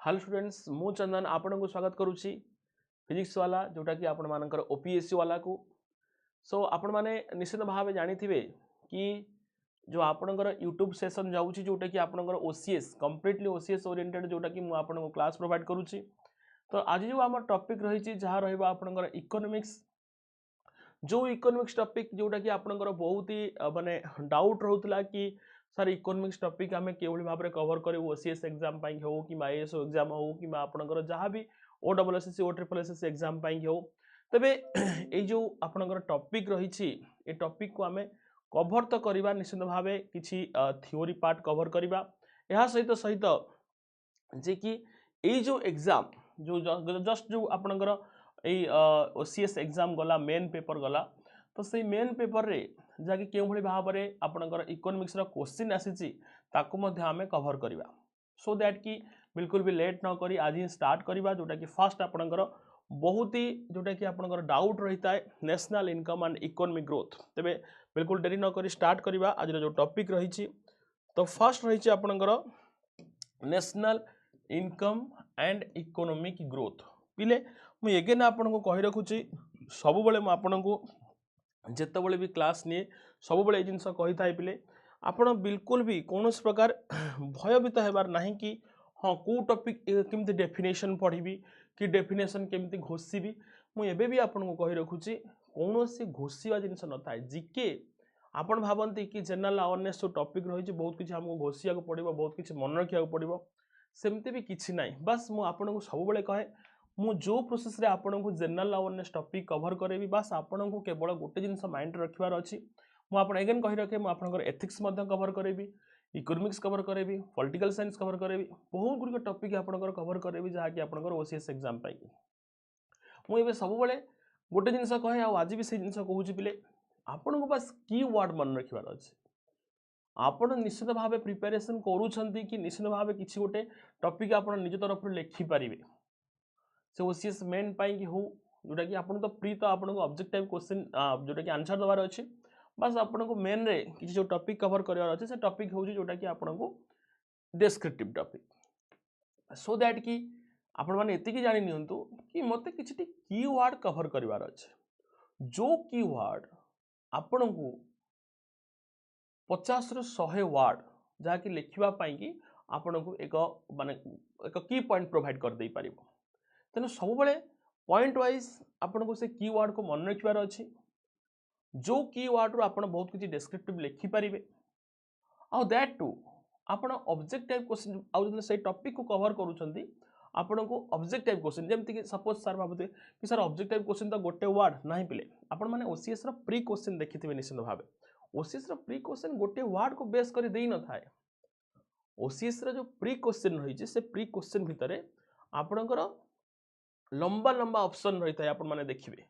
Hello students मु चंदन आपण को स्वागत करुच्ची फिजिक्स वाला जोटा कि आपण मानकर ओपीएससी वाला को सो आपण माने निश्चित भाव जानी थे कि जो आपणकर यूट्यूब सेशन जाऊँगी जोटा कि आपणकर ओसीएस कंप्लीटली ओसीएस ओरिएंटेड जोटा कि मुझे आपको क्लास प्रोवाइड करुच्ची। तो आज जो आम टॉपिक रही जहाँ रहा इकोनॉमिक्स जो इकोनॉमिक्स टॉपिक जोटा कि आपणकर बहुत ही माने डाउट रोला कि सर इकोनॉमिक्स टॉपिक आम के भाव में कवर करूँ ओसीएस एग्जाम हो कि आईएएस एग्जाम हो कि आपणकर जहाँ भी ओडब्ल्यूएसएससी ओट्रिपलएसएससी एग्जाम हो तेबे ये जो आपणकर टॉपिक रही ये टॉपिक को आम कवर तो करवा निश्चित भाव किसी थ्योरी पार्ट कवर करवा यह सहित सहित जे कि ये जो एग्जाम जो जस्ट जो आपणकर ओसीएस एग्जाम गला मेन पेपर गला तो से मेन पेपर रे जहाँकि क्यों भाव में आपणकर इकोनॉमिक्स क्वेश्चन आसी आम कवर करवा सो दैट कि बिल्कुल भी लेट न करी आज ही स्टार्ट करवा जोटा कि फर्स्ट आपणकर बहुत ही जोटा कि आपणकर डाउट रही है national income and economic growth तेबे बिल्कुल डेरी न करी स्टार्ट करवा आज जो टॉपिक रही तो फर्स्ट रही आपणकर national income and economic growth पिले मुझे एगेन आपको कही रखुची सब बेले आपको जितेबले भी क्लास निए सब बेले जिनस कही था पिले आपण बिल्कुल भी कौन प्रकार भयभीत होबार नहीं कि हाँ कौ टॉपिक केमती डेफिनेशन पढ़ी कि डेफिनेशन केमती घोषिबी मुझे भी आपको कही रखुची कौन सी घोषिया जिनस न था जिके आपण भावती कि जनरल अवेयरनेस जो टॉपिक रही बहुत किसी आमको घोषिया पड़ो बहुत किसी मन रखा पड़ो सेमती भी किसी ना बस मुझे सब बेले कहे मु जो प्रोसेस रे आपन को जनरल अवेयरनेस टॉपिक कवर करेबी बस आपन को केवल गोटे जिनस माइंड रखिबार अछि मु आपन अगेन कहि रखे मु आपनकर एथिक्स मध्य कवर करेबी इकोनॉमिक्स कवर करेबी पॉलिटिकल साइंस कवर करेबी बहुत गुड टॉपिक आपनकर कवर करेबी जहा कि आपनकर ओसीएस एग्जाम पाई मु एबे सब बेले गोटे जिनस कहे आ आज भी से जिनस कहूची पिले आपन को बस की वर्ड मन रखिबार अछि आपण निश्चित भाव प्रिपरेशन करूछंती कि निश्चित भाव किछि गोटे टॉपिक आपण निज तरफ लिखि पारिबे से ओसीएस मेन पाई कि हो जोटा कि आपन तो प्री तो आपन को ऑब्जेक्टिव क्वेश्चन जोटा कि आंसर दबार अछि बस आपन को मेन रे किसी जो टॉपिक कवर करवार अछि से टॉपिक होउची जोटा कि आपन को डिस्क्रिप्टिव टॉपिक सो दैट कि आपण माने एति कि जानि नियंतु कि मते किछि कीवर्ड कवर करवार अछि जो कीवर्ड आपन को 50 रु 100 वर्ड जहा कि लिखिबा पाई कि आपन को एक माने एक की पॉइंट प्रोवाइड कर दे पारिबो तेणु सब बेले पॉइंट वाइज आपन को से कीवर्ड को मन रखिबार अछि जो कीवर्ड रो आपन बहुत किछि डिस्क्रिप्टिव लिखि पारिबे आ दैट टू आपन ऑब्जेक्टिव क्वेश्चन आ जने से टॉपिक को कवर करूछंती आपन को ऑब्जेक्टिव क्वेश्चन जेमति कि सपोज सर भाबते कि सर ऑब्जेक्टिव क्वेश्चन तो गोटे वर्ड नाही पिले आपन माने ओसीएस रो प्री क्वेश्चन देखिथिबे निश्चित भाबे ओसीएस रो प्री क्वेश्चन गोटे वर्ड को बेस कर देई न थाए ओसीएस रो जो प्री क्वेश्चन रही से प्री क्वेश्चन भितरे आपनकर लंबा लंबा ऑप्शन रही है आपण माने देखिबे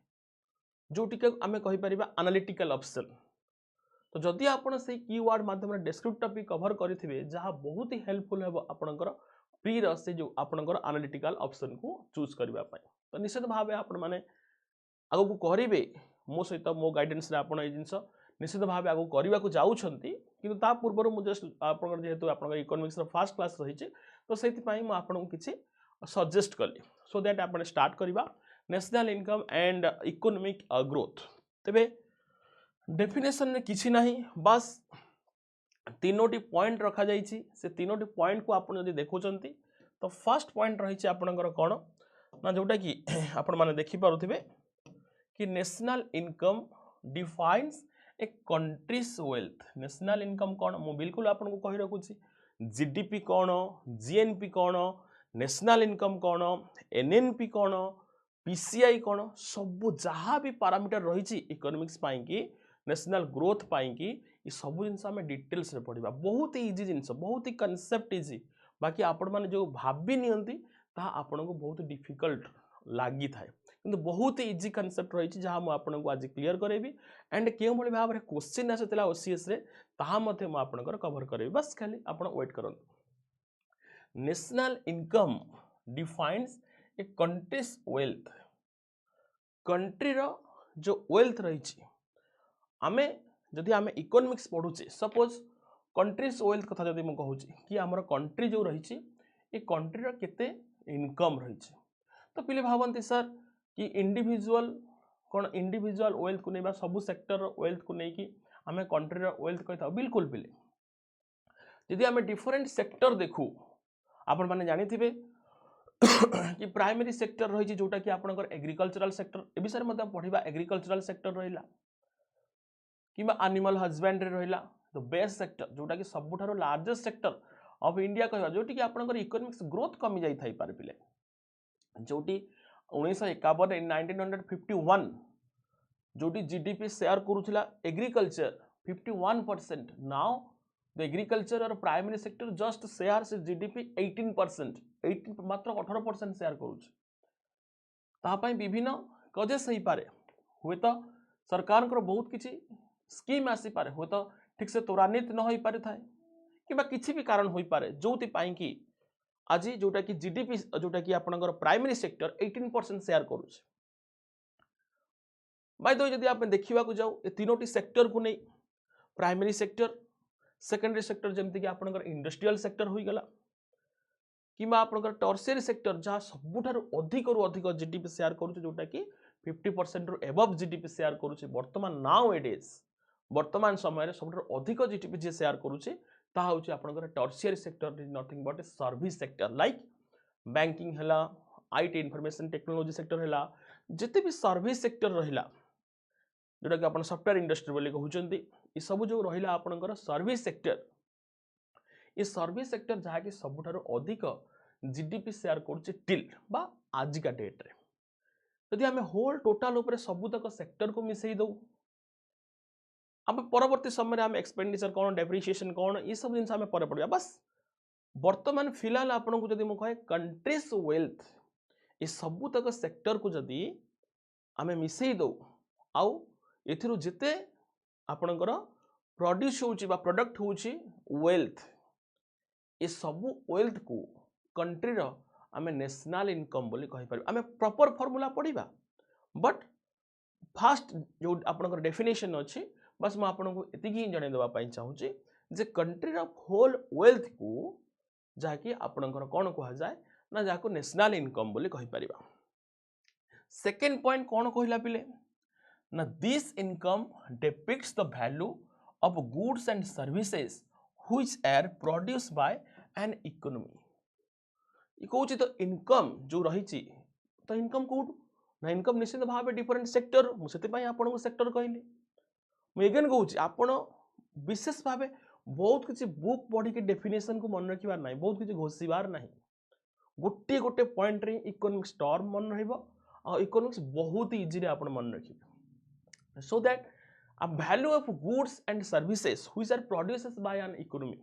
जो टिके आमे कहि परिबा एनालिटिकल ऑप्शन तो जदि आपण से कीवर्ड माध्यम डिस्क्रिप्टिव टॉपिक कवर करिथिबे जहा बहुत ही हेल्पफुल हेबो आपनकर प्री र से जो आपनकर एनालिटिकल ऑप्शन को चूज करबा पय तो निश्चित भाबे आपण माने आगो को करिवे मो सहित मो गाइडेंस रे आपण ए जिंस निश्चित भाबे आगो करबा को जाउछंती किंतु ता पूर्व मु जस्ट आपनकर जेहेतु आपनकर इकोनॉमिक्स रो फर्स्ट क्लास रहिचे तो सेति पई मु आपण को किछि सजेस्ट कली सो दैट आप स्टार्ट करवा national income and economic growth तेबे डेफिनेशन में किसी नहीं बस तीनोटी पॉइंट रखा जाइछि से तीनोटी पॉइंट को आपण जदि देखुचंती तो फर्स्ट पॉइंट रही आपणकर कौन ना जोटा कि आपण माने देखि पारुथिबे कि नेशनल इनकम डिफाइन्स ए कंट्रीज वेल्थ नेशनल इनकम कौन मु बिल्कुल आपण को कहि रखुछि जीडीपी कौन जीएनपी कौन नेशनल इनकम कौन एनएनपी कौन पीसीआई कौन सब जहाँ भी पैरामीटर रही इकोनॉमिक्स पाई कि नेशनल ग्रोथ पाई कि ये सब जिनस आम डिटेल्स रे पढ़ा बहुत ही इजी जिनस बहुत ही कनसेप्ट इजी बाकी आपण माने जो भाबी नियंती ता आपण को बहुत डिफिकल्ट लगी थाए किंतु बहुत ही इजी कनसेप्ट रही जहाँ मुझे आपको आज क्लीयर करेबी एंड क्यों भाव में क्वेश्चन आसाला ओसीएस रे ताहा मते मु आपनकर कवर करेबी बस खाली आपण वेट करंतु नेशनल इनकम डिफाइन्स ए कंट्रीज वेल्थ कंट्री रो जो वेल्थ रही आमे जदि आमे इकोनॉमिक्स पढ़ुचे सपोज कंट्रीज वेल्थ कथा जदि मु कहूची कि हमर कंट्री जो रही ये कंट्री केते इनकम रही। तो पिले भावती सर कि इंडिविजुअल कौन इंडिविजुअल वेल्थ को नहीं सब सेक्टर वेल्थ को लेकिन आम कंट्री वेल्थ कही था। बिल्कुल पिले यदि आम डिफरेंट सेक्टर देखू आपण मैंने जानी थे कि प्राइमरी सेक्टर रही जोटा कि आपनकर एग्रीकल्चरल सेक्टर ए विषय में पढ़ा एग्रीकल्चरल सेक्टर रहा कि एनिमल हजबेंड्री रहा तो बेस्ट सेक्टर जोटा कि सबुठार लार्जेस्ट सेक्टर ऑफ इंडिया कह जोटी कि आपनकर इकोनॉमिक्स ग्रोथ कमी जाई थाई पारे पिले जोटी 1951 1951 जोटी जीडीपी शेयर करूला एग्रीकल्चर 51%। नाउ द एग्रीकल्चर और प्राइमरी सेक्टर जस्ट शेयर से जीडीपी 18%, 18 मात्र 18% शेयर करुच्चे विभिन्न कजेस हो पारे हुए तो सरकार बहुत किसी स्कीम आसी पारे हुए तो ठीक से त्वरान्वित न हो पारि थाए कि किसी भी कारण हो पारे जो कि आज जोटा कि जीडीपी जोटा कि आपनकर प्राइमरी सेक्टर 18% शेयर करुच्चे। बाय द वे यदि आप देखा जाऊ ये तीनोटी सेक्टर को नहीं प्राइमरी सेक्टर सेकेंडरी सेक्टर जमती कि आपनकर इंडस्ट्रियल सेक्टर हो गला कि आपनकर टर्शियरी सेक्टर जहाँ सबुठार अधिक रु अधिक जीडीपी शेयर करुच्चे जोटा कि 50% रु एबव जीडीपी शेयर करुच्चे। वर्तमान नाउ एडेज वर्तमान समय सब अधिक जीडीपी जी शेयर करुच्चे ताहा होची आपनकर tertiary sector is nothing but a service sector like banking हैला आईटी इनफॉरमेशन टेक्नोलॉजी सेक्टर हैला जिते भी सर्विस सेक्टर रहिला जोटा कि आप सॉफ्टवेयर इंडस्ट्री बोली कहते ये सब जो रहा आपनकर सर्विस सेक्टर ये सर्विस सेक्टर जहाँकि सबुठार अधिक जीडीपी शेयर करुच्चे टिल बा आजिका डेट रे यदि आम होल टोटाल उपर सबुतक सेक्टर को मिसई दऊ आम परवर्ती समय आम एक्सपेंडिचर कौन डेप्रिसिएशन कौन ये सब जिन आम पर पढ़ा बस वर्तमान फिलहाल आपको जब मुझे कंट्रीज वेल्थ ये सबुतक सेक्टर को जदि आम मिसई दऊ आउ एथिरु जिते आपणकर प्रोड्यूस होची बा प्रोडक्ट होची वेल्थ ये सबू वेल्थ को कंट्री रो आमे नेशनल इनकम बोली कहि परबे। आमे प्रॉपर फार्मूला पढ़िबा बट फास्ट जो आपणकर डेफिनेशन अछि बस मैं आपको एतिकी जणे देबा पई चाहूची जे कंट्री रो होल वेल्थ को जाकी आपणकर कोन कहा जाय ना जाको नेशनल इनकम बोली कहि परबा। सेकंड पॉइंट कोन कहिला पिले ना this income depicts the value of goods and services which are produced by an economy। ये कहूँ तो इनकम जो रही तो इनकम कौटू ना इनकम निश्चित भाव डिफरेंट सेक्टर मुझे आपको सेक्टर कहली मुझे कहूँ आपड़ विशेष भाव बहुत किसी बुक पढ़ी डेफिनेशन को मन रखार ना बहुत किसी घोषार ना गोटे गोटे पॉइंट रे इकोनॉमिक्स टर्म मन रहा इकोनॉमिक्स बहुत इजी आप मन रखिए so that a value of goods and services which are produced by an economy।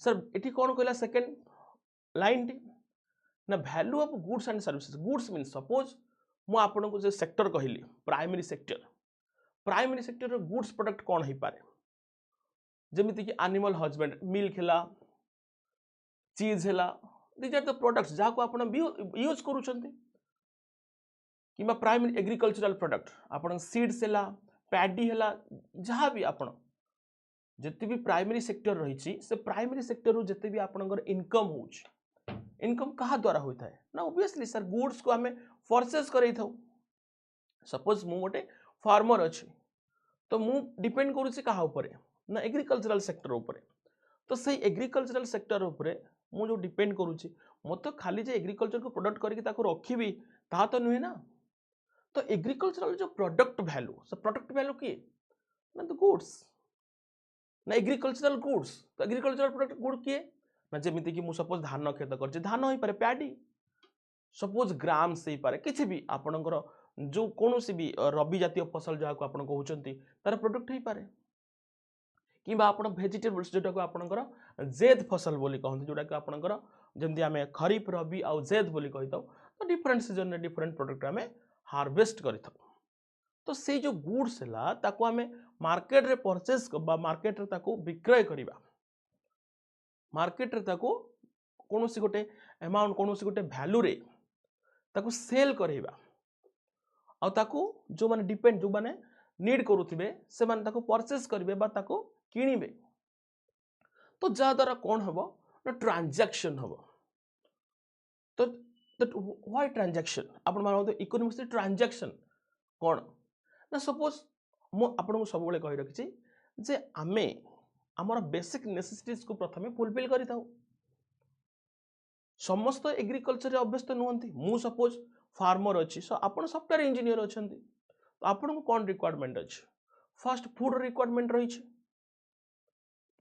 sir एठी कौन कहला सेकंड लाइन ना value of goods and services goods means suppose मु आपन को जे सेक्टर कहली प्राइमरी सेक्टर रो गुड्स प्रोडक्ट कौन हो पारे जेमिति कि एनिमल हजबेंड मिल्क हैला चीज हैला दीज आर द प्रोडक्ट्स जहाँ को आपन यूज करूछंती कि प्राइमरी एग्रीकल्चरल प्रोडक्ट आपन सीड्स हैला पैडी हैला जहाँ भी आपन जिते भी प्राइमरी सेक्टर रही से प्राइमरी सेक्टर रू जिते भी आपनकर इनकम होउछ इनकम कहा द्वारा होता है ना ऑब्वियसली सर गुड्स को हमें परचेज करई थाउ सपोज मु गोटे फार्मर अछि तो मु डिपेंड करूछि कहा ऊपर ना एग्रीकल्चरल सेक्टर ऊपर तो सही एग्रीकल्चरल सेक्टर ऊपर मु जो डिपेंड करूछि मत खाली जे एग्रीकल्चर को प्रोडक्ट करके ताको रखिबी ता तो नुहे ना तो एग्रीकल्चरल जो प्रोडक्ट वैल्यू किए ना तो गुड्स ना एग्रीकल्चरल गुड्स तो एग्रीकल्चरल प्रोडक्ट गुड किए ना जमीती कि सपोज धान खेत कर धान हो पारे पैडी सपोज ग्राम से ही पारे किसी भी आपणकर जो कौन सी भी रबी जातीय फसल जहाँ को आप कहते तार प्रोडक्ट हो पारे कि आप भेजिटेबल्स जोटा को आपणकर जेद फसल बोली कहते जोटा कि आपणकर जमी आम खरीफ रबी आउ जेद बोली कही था तो डिफरेंट सीजन में डिफरेंट प्रोडक्ट आम हार्वेस्ट कर तो से जो गुड्स है ताको आम मार्केट रे परचेज मार्केट रे ताको विक्रय करवा मार्केट रे ताको कौन सी गोटे अमाउंट कौन सी गोटे वैल्यू रे ताको सेल करवा आ ताको जो माने डिपेंड जो माने नीड करुथिबे से माने ताको परचेज करिवे बा ताको किनिबे तो जा द्वारा कौन हबो ना ट्रांजैक्शन हबो तो व्हाई ट्रांजैक्शन आपण मान इकोनॉमिक्स ट्रांजैक्शन कौन ना सपोज मु आपन को सब बेले कहि रखिछि जे आमे हमर बेसिक नेसेसिटीज को प्रथमे फुलफिल करि थाउ समस्त एग्रीकल्चर रे अभ्यस्त नुहंती मु सपोज फार्मर अछि सो आपण सॉफ्टवेयर इंजीनियर अछंती तो आपण को कोन रिक्वायरमेंट अछि फर्स्ट फूड रिक्वायरमेंट रही छी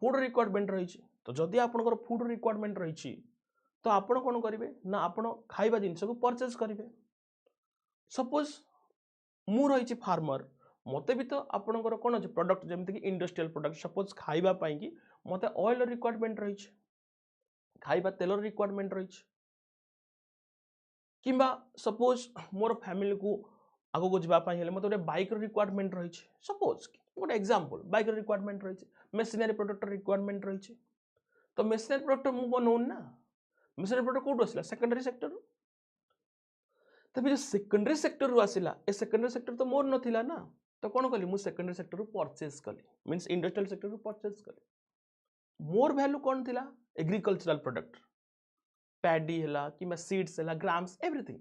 फूड रिक्वायरमेंट रही छी तो जदि आपनकर फूड रिक्वायरमेंट रही छी तो आपण कोन करिवे ना आपण खाइबा जिंस को परचेज करिवे सपोज मु रही छी फार्मर मते भी तो आपनकर कोन अछि प्रोडक्ट जेमति कि इंडस्ट्रियल प्रोडक्ट सपोज खाइबा पई कि मते ऑयल रिक्वायरमेंट रही छी खाइबा तेल रिक्वायरमेंट रही छी किंबा सपोज मोर फैमिली को आगो को जबा पई हेले मते गोटे बाइक रिक्वायरमेंट रही छी सपोज गोटे एग्जांपल बाइक रिक्वायरमेंट रही छी मशीनरी प्रोडक्ट रिक्वायरमेंट रही छी तो मशीनरी प्रोडक्ट मु बनौन ना मशीनरी प्रोडक्ट कोड आसला सेकेंडरी सेक्टर तबे जो सेकेंडरी सेक्टर रु आसला ए सेकेंडरी सेक्टर तो मोर नथिला ना तो कोन कली मु सेकेंडरी सेक्टर रु परचेज कली मींस इंडस्ट्रियल सेक्टर रु परचेज कली मोर वैल्यू कोन थिला एग्रीकल्चरल प्रोडक्ट पैडी हला कि सीड्स हला ग्राम्स एवरीथिंग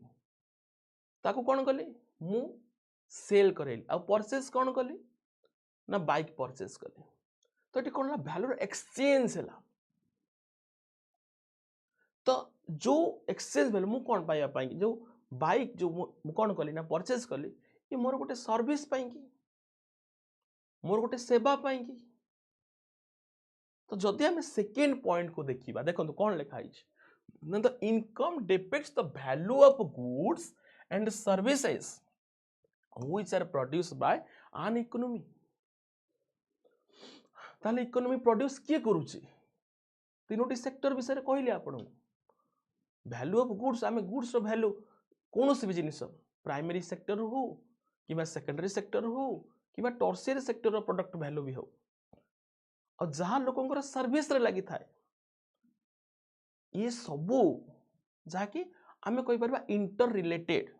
ताको कोन कली मु सेल करेली आ परचेज कोन कली ना बाइक परचेज कली तो एटी कोन वैल्यू एक्सचेंज हला तो जो एक्सचेंज वैल्यू मु कोन पाइया पाई जो बाइक जो मु कोन कली ना परचेज कली ये मोर गोटे सर्विस पाई कि मोर गोटे सेवा पाई कि तो जदि हम सेकेंड पॉइंट को देखिबा देखंतु कोन लिखा हिच ना the income depicts the value of goods and services which are produced by an economy ताले इकोनॉमी प्रोड्यूस किए करूची तीनोटी सेक्टर विषय कहले आपण वैल्यू ऑफ गुड्स आमे गुड्स रो वैल्यू कोनोसी भी जिनिस प्राइमरी सेक्टर हो किबा सेकेंडरी सेक्टर हो किबा टर्शियरी सेक्टर रो प्रोडक्ट वैल्यू भी हो और जहां लोकंकर सर्विस रे लागि थाए ये सबू जाकि आमे कहि परबा इंटर रिलेटेड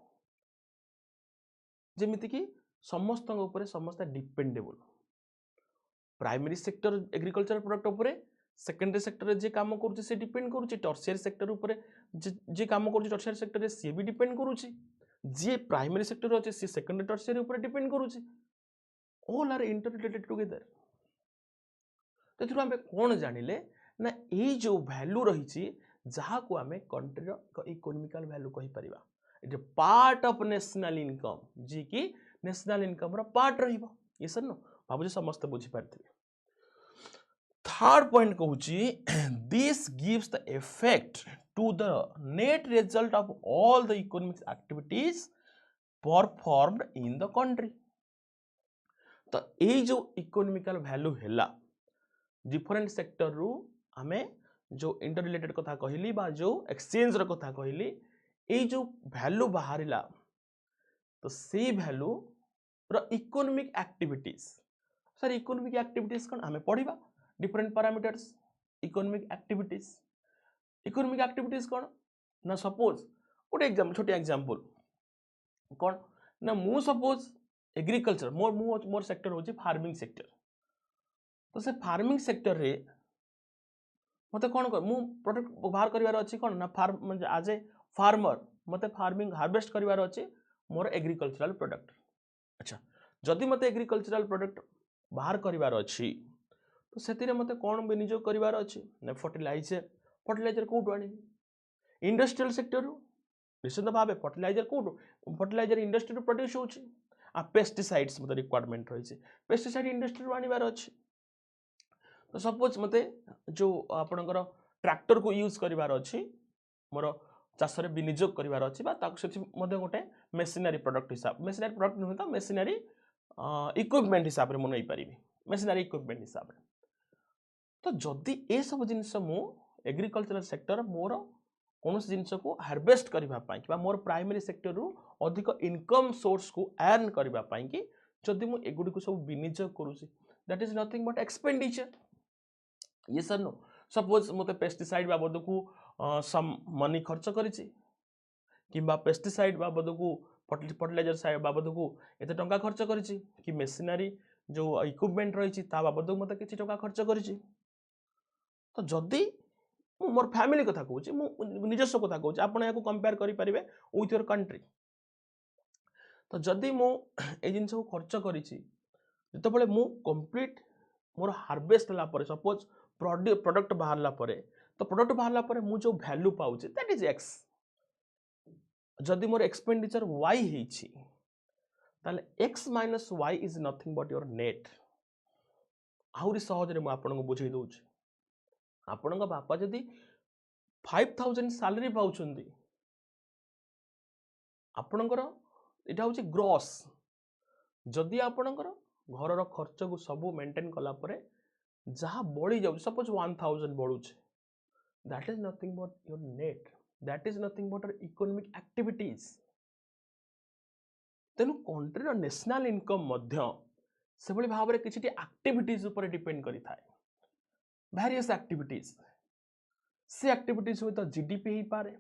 जेमिति कि समस्त ऊपर समस्त dependable primary sector agriculture product ऊपर सेकेंडरी सेक्टर जे काम करूची से डिपेंड करूची टर्शियरी सेक्टर ऊपर जे काम करूची टर्शियरी सेक्टर रे से भी डिपेंड करूची जे प्राइमरी सेक्टर अछि से सेकेंडरी टर्शियरी ऊपर डिपेंड करूची all are interrelated together तेथुर हम कोन जानिले ना ए जो वैल्यू रही जहा को हमें कंट्री रो इकोनॉमिकल वैल्यू कहि परिबा it part of national income जी की नेशनल इनकम रो पार्ट रहिबो ये सर नो बाबूजी समस्त बुझी पारथिबे थर्ड पॉइंट कहूची this gives the effect to the net result of all the economic activities performed in the country तो ए जो इकोनॉमिकल वैल्यू हैला डिफरेंट सेक्टर रु हमें जो इंटर रिलेटेड कथा कहली बा जो एक्सचेंज रो कथा कहली ए जो वैल्यू बाहरिला तो से वैल्यू रो economic activities sir economic activities कोन हमें पढिबा डिफरेंट पैरामीटर्स इकोनॉमिक एक्टिविटीज कोन ना सपोज गोटे एग्जांपल छोटे एग्जांपल कोन ना मु सपोज एग्रीकल्चर मोर सेक्टर होची फार्मिंग सेक्टर तो से फार्मिंग सेक्टर रे मते कोन कर मु प्रोडक्ट बाहर करिवार अछि कोन ना फार्म एज ए फार्मर मते फार्मिंग हार्वेस्ट करिवार अछि मोर एग्रीकल्चरल प्रोडक्ट अच्छा जदि मते एग्रीकल्चरल प्रोडक्ट बाहर करिवार अछि तो सेतिरे मते कोन विनियोग करिवार अछि ना फर्टिलाइजर कोड आनी इंडस्ट्रियल सेक्टर निश्चित भाव फर्टिलाइजर इंडस्ट्री प्रोड्यूस होछि आ पेस्टिसाइड्स मते रिक्वायरमेंट रही पेस्टिसाइड इंडस्ट्री आनिबार अछि तो सपोज मते जो आपनकर ट्रैक्टर को यूज करिवार अछि मोर चाष रे विनियोग करिवार अछि बा ताक से मते गोटे मशीनरी प्रोडक्ट हिसाब मशीनरी प्रोडक्ट नुहे तो मशीनरी इक्विपमेंट हिसाब रे मु नै परिबी मशीनरी इक्विपमेंट हिसाब रे तो जदि ए सब जिनिस मु एग्रीकल्चरल सेक्टर मोर कौन जिनिस को हार्वेस्ट करबा पई कि मोर प्राइमरी सेक्टर रु अधिक इनकम सोर्स को अर्न करबा पई कि जदि मु एगुडी को सब विनियोग करूसी that is nothing but expenditure ये सर नो सपोज मते पेस्टिसाइड बाबद को सम मनी खर्च करिछि किबा पेस्टिसाइड बाबद को फर्टिलाइजर साइड बाबद को एते टंका खर्च करिछि कि मशीनरी जो इक्विपमेंट रही ता बाबद मते किछि टंका खर्च करिछि तो जदि मु मोर फैमिली कथा कहूँ मु निजस्व कथा कहूँ आप कंपेयर करेंगे विथ योर कंट्री। तो जदि मु ए जिन को खर्च करी जिते मु कंप्लीट मोर हार्वेस्ट है सपोज प्रोडक्ट बाहरला तो प्रोडक्ट बाहरला मु जो वैल्यू पाऊँ दैट इज एक्स। जदि मोर एक्सपेंडिचर वाई है ताले X minus Y is nothing but your net. आहरी सहज में आपको बुझे दूसरी आपण बापा जदि 5000 सैलरी पाँच आपणकर यहाँ हूँ ग्रॉस। जदि आपणकर घर खर्च को सब मेंटेन कलापर जहाँ बढ़ी जाऊँ सपोज 1000 बढ़ुचे that is nothing but your net that is nothing but your economic activities. तेणु कंट्री नेशनल इनकम से भाव में किसी एक्टिविटीज ऊपर डिपेंड करि थाए वेरियस एक्टिविटीज से एक्टिविटीज हुए तो जीडीपी हो पारे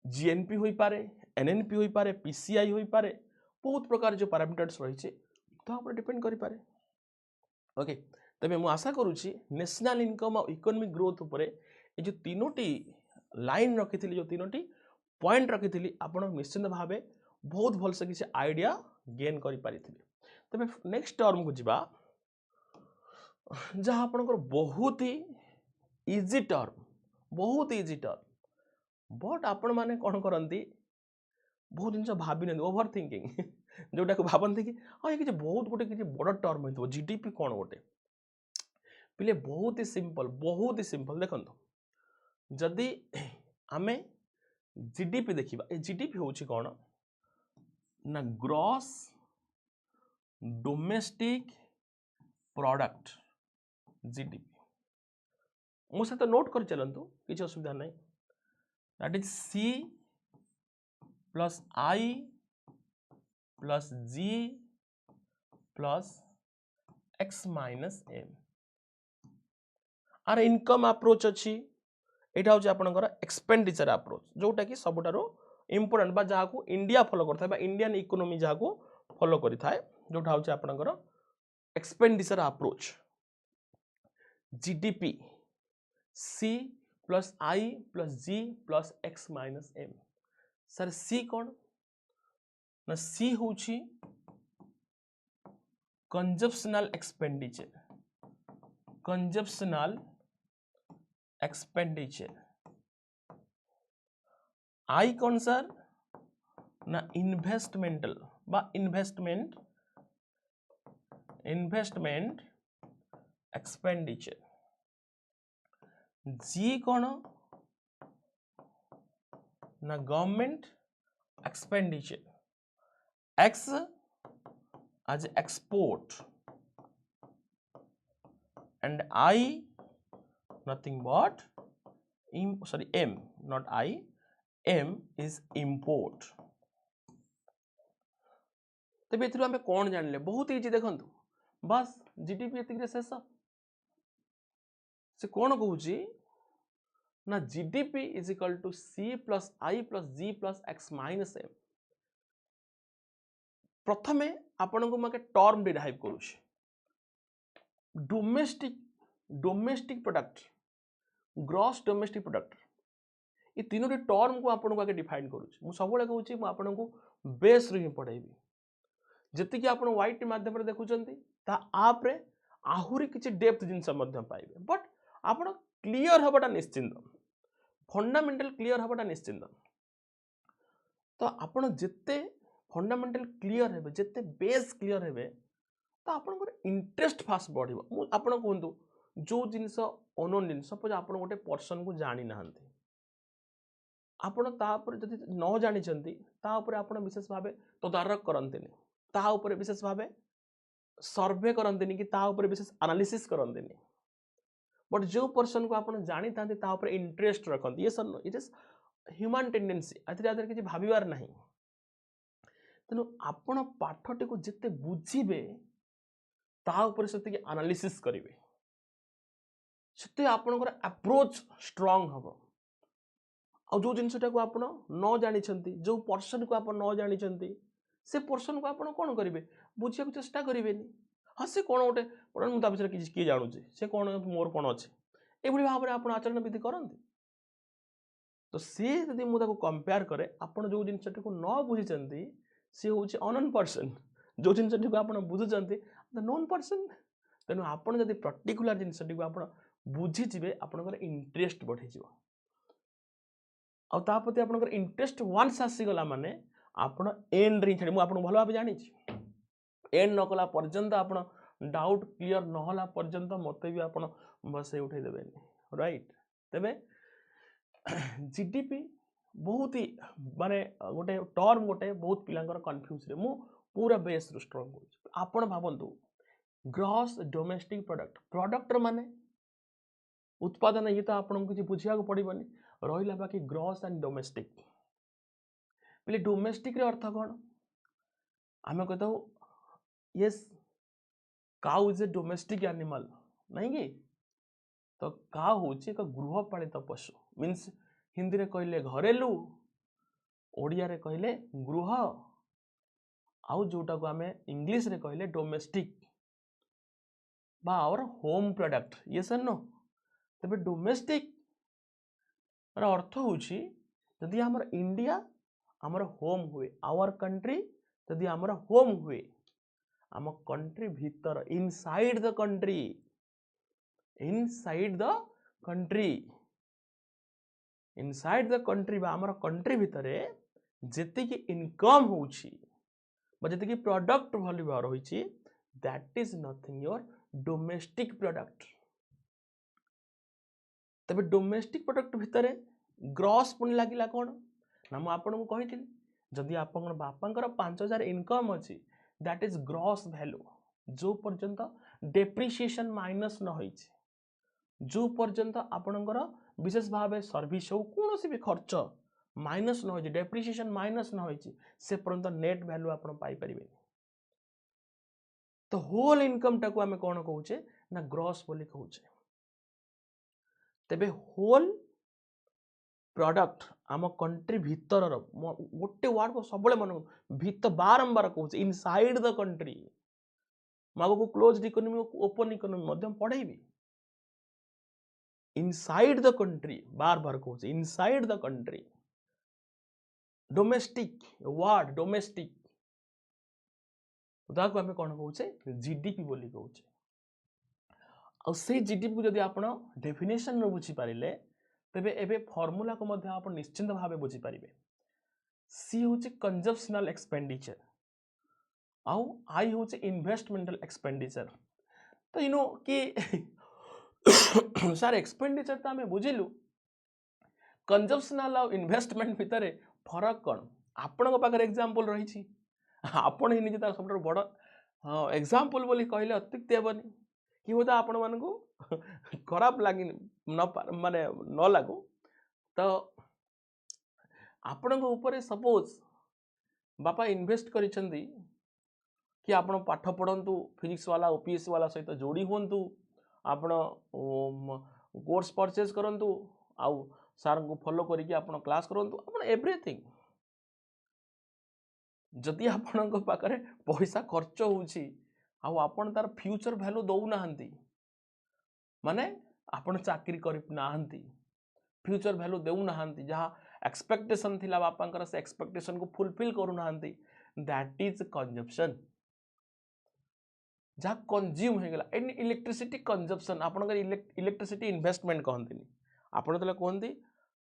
जीएनपी हो पारे एनएनपी हो पारे पीसीआई हो पारे बहुत प्रकार जो पैरामीटर्स रही तो डिपेंड करि पारे। ओके तबे मु आशा करूची नेशनल इनकम और इकोनॉमिक ग्रोथ ऊपर ये जो तीनोटी लाइन रखी जो तीनोटी पॉइंट रखी आपण निश्चित भाव बहुत भलसे किसी आइडिया गेन करि पारि थिबे। तबे नेक्स्ट टर्म को जिबा जहाँ आपनकर बहुत ही इजी टर्म बट आपण माने कौन करती बहुत जिन भावी ओवर थिंकिंग जोटा को भावती कि हाँ ये बहुत गोटे किसी बड़ टर्म हो जीडीपी कौन गोटे पिले बहुत ही सिंपल देखो जदि आमे जीडीपी देखिबा जीडीपी होची कौन ना ग्रॉस डोमेस्टिक प्रोडक्ट जीडीपी मो सहित नोट कर चलतु किसी असुविधा नहीं that is C plus I plus G plus X minus M or income approach अच्छी यहाँ हूँ आपंकर एक्सपेंडिचर अप्रोच जोटा कि सबुठार इम्पोर्टाट बा जहाँ को इंडिया फॉलो करता है इंडियन इकोनॉमी जहाँ को फॉलो करता है जोटा हूँ आपंकर expenditure approach GDP C plus I plus G plus X minus M. Sir C कौन ना सी हूँ कंजप्शनल एक्सपेंडिचर आई कौन सर ना इन्वेस्टमेंटल बा इन्वेस्टमेंट एक्सपेंडिचर जी कौन ना government expenditure x as export and I nothing but M not I M is import। तब ये आम कौन जानले बहुत इजी देखु बस जीडीपी ये शेष से कौन कहूँ ना GDP is equal to C plus I plus G plus X minus M. प्रथमे आपण को मैं टर्म डिराइव करुँच domestic product gross domestic product ये तीनोटी टर्म को आपको आगे डिफाइन करुँच मुझे सब कहूँ मुझे को बेस रू ही पढ़ेबी जी आप वाइट मध्यम देखुं आप्रे आहरी किसी डेप्थ जिनस पाइबे बट आप क्लीयर हवाटा निश्चिंत फंडामेंटल क्लीयर हवाटा निश्चिंत। तो आप जिते फंडामेंटल क्लीयर है जिते बेस क्लीयर है तो आपंकर इंटरेस्ट फास्ट बढ़ो आप कहतु जो जिनस अनोन जिन सपोज आप गोटे पर्सन को जानी ना आपड़ जब न जानी आप विशेष भाव तदारक करते विशेष भाव सर्वे करते कि विशेष एनालिसिस करते बट जो पर्सन को आप जानी था इंटरेस्ट रखते ये sir it is human tendency आदि किसी भाबार ना। तेणु आपण पाठटी को जिते बुझे से एनालिसिस करेंगे से आपणकर अप्रोच स्ट्रॉन्ग हम आ जो जिनटा को आप न जानी जो पर्सन को आप न जानी से पर्सन को आप कौन करेंगे बुझा चेष्टा करेंगे हाँ से कौन गोटे मुझे किए जानूचे से कौन मोर कौन अच्छे एभली भाव में आप आचरण विधि करते तो सी जदि मुझे कंपेयर करे आपन जो जिनस को न बुझी सी हूँ अननोन पर्सन जो जिनस को आप बुझुंट द नोन पर्सन तेणु आपड़ जब पर्टिकुलर जिनस आप बुझीजे आपंकर इंटरेस्ट बढ़ी आउती आप इंटरेस्ट वन्स आसीगला माने आपण एंड रे छाड़ी मुझे भल भाव जानी एंड न कला पर्यंत आप डाउट क्लियर नहला पर्यंत मत भी आप बसई उठे देवे राइट तेबे जीडीपी बहुत ही माने गोटे टर्म गोटे बहुत पिलांकर कन्फ्यूज रे मु पूरा बेस रु स्ट्रांग हो आपण भावंतु ग्रॉस डोमेस्टिक प्रोडक्ट प्रोडक्ट माने उत्पादन ये तो आपको किसी बुझा पड़ोनी रहा बाकी ग्रॉस एंड डोमेस्टिक बोले डोमेस्टिक अर्थ कौन आम कहता yes cow is a domestic animal नहीं कि तो काउ हूँ एक गृहपालित पशु मीन्स हिंदी रे कहले घरेलू ओडिया रे कहले गृह आउ जोटा को आम इंग्लिश रे कहले डोमेस्टिक बा आवर होम प्रोडक्ट ये सर नो तबे डोमेस्टिक अर्थ हूँ जदि आमर इंडिया आमर होम हुए आवर कंट्री जदि आमर होम हुए आम कंट्री भीतर inside the country inside the country बा आमर कंट्री भितर जेति इनकम होउछि बा जेति प्रोडक्ट वैल्यू रही that is nothing your domestic product तबे डोमेस्टिक प्रोडक्ट भितर ग्रॉस पुणी लगिला कौन ना मुझे आपको कही जदि आप बापांकर 5000 इनकम अच्छी दैट इज ग्रॉस वैल्यू जो पर्यंत डेप्रिसिएशन माइनस न हो जो पर्यंत आपणकर विशेष भाव सर्विस हो कौन भी खर्च माइनस न हो डेप्रिसिएशन माइनस न हो से पर्यंत नेट वैल्यू आप पाइपर तो होल इनकम टाक आम कौन कहे ना ग्रॉस बोली कहे तेबे होल प्रोडक्ट आम कंट्री भीतर गोटे वर्ड को सब मन भीतर बारंबार कहूँ इनसाइड द कंट्री को क्लोज इकोनॉमी ओपन इकोनॉमी पढ़ेबी इनसाइड द कंट्री बार बार कहूँ inside the country domestic word domestic ताको आम कौन कहे जीडीपी बोली कहे जीडीपी को जब आप डेफिनेशन बुझी पारे तेबे एबे फॉर्मूला को मध्य आप निश्चिंत भाव बुझी पारे सी हूँ कंजप्शनल एक्सपेंडिचर आउ आई हूँ इन्वेस्टमेंटल एक्सपेंडिचर तो यू नो कि सार एक्सपेंडिचर तो आम बुझिलु कंजप्शनल आउ इन्वेस्टमेंट भितर फरक कौन आपण पाखे एग्जांपल रही आपण ही निजे सब बड़ एग्जांपल बोली कहले अत्युक्ति हेबनी कि होता आपण मानू खराब लगे न माने न लागू तो आपण ऊपर सपोज बापा इन्वेस्ट करिसेंती कि आपण पाठ पढ़ंतु फिजिक्स वाला ओपीएससी वाला सहित जोड़ी हुंतु आपण कोर्स परचेज करंतु आउ सार को फॉलो करिक आपण क्लास करंतु आपण एवरीथिंग जदि आपण पाखरे पैसा खर्च होउछि आउ आपण तार फ्यूचर वैल्यू दउ नाहंती माने आपण चाकरी कर नाहंती फ्यूचर वैल्यू देउ नाहंती जहाँ एक्सपेक्टेशन थिला बापांकर से एक्सपेक्टेशन को फुलफिल करू नाहंती दैट इज कंजप्शन जहाँ कंज्यूम हो गला एंड इलेक्ट्रिसिटी कंजप्शन आपनकर इलेक्ट्रिसिटी इन्वेस्टमेंट कहंती आपण तले कहंती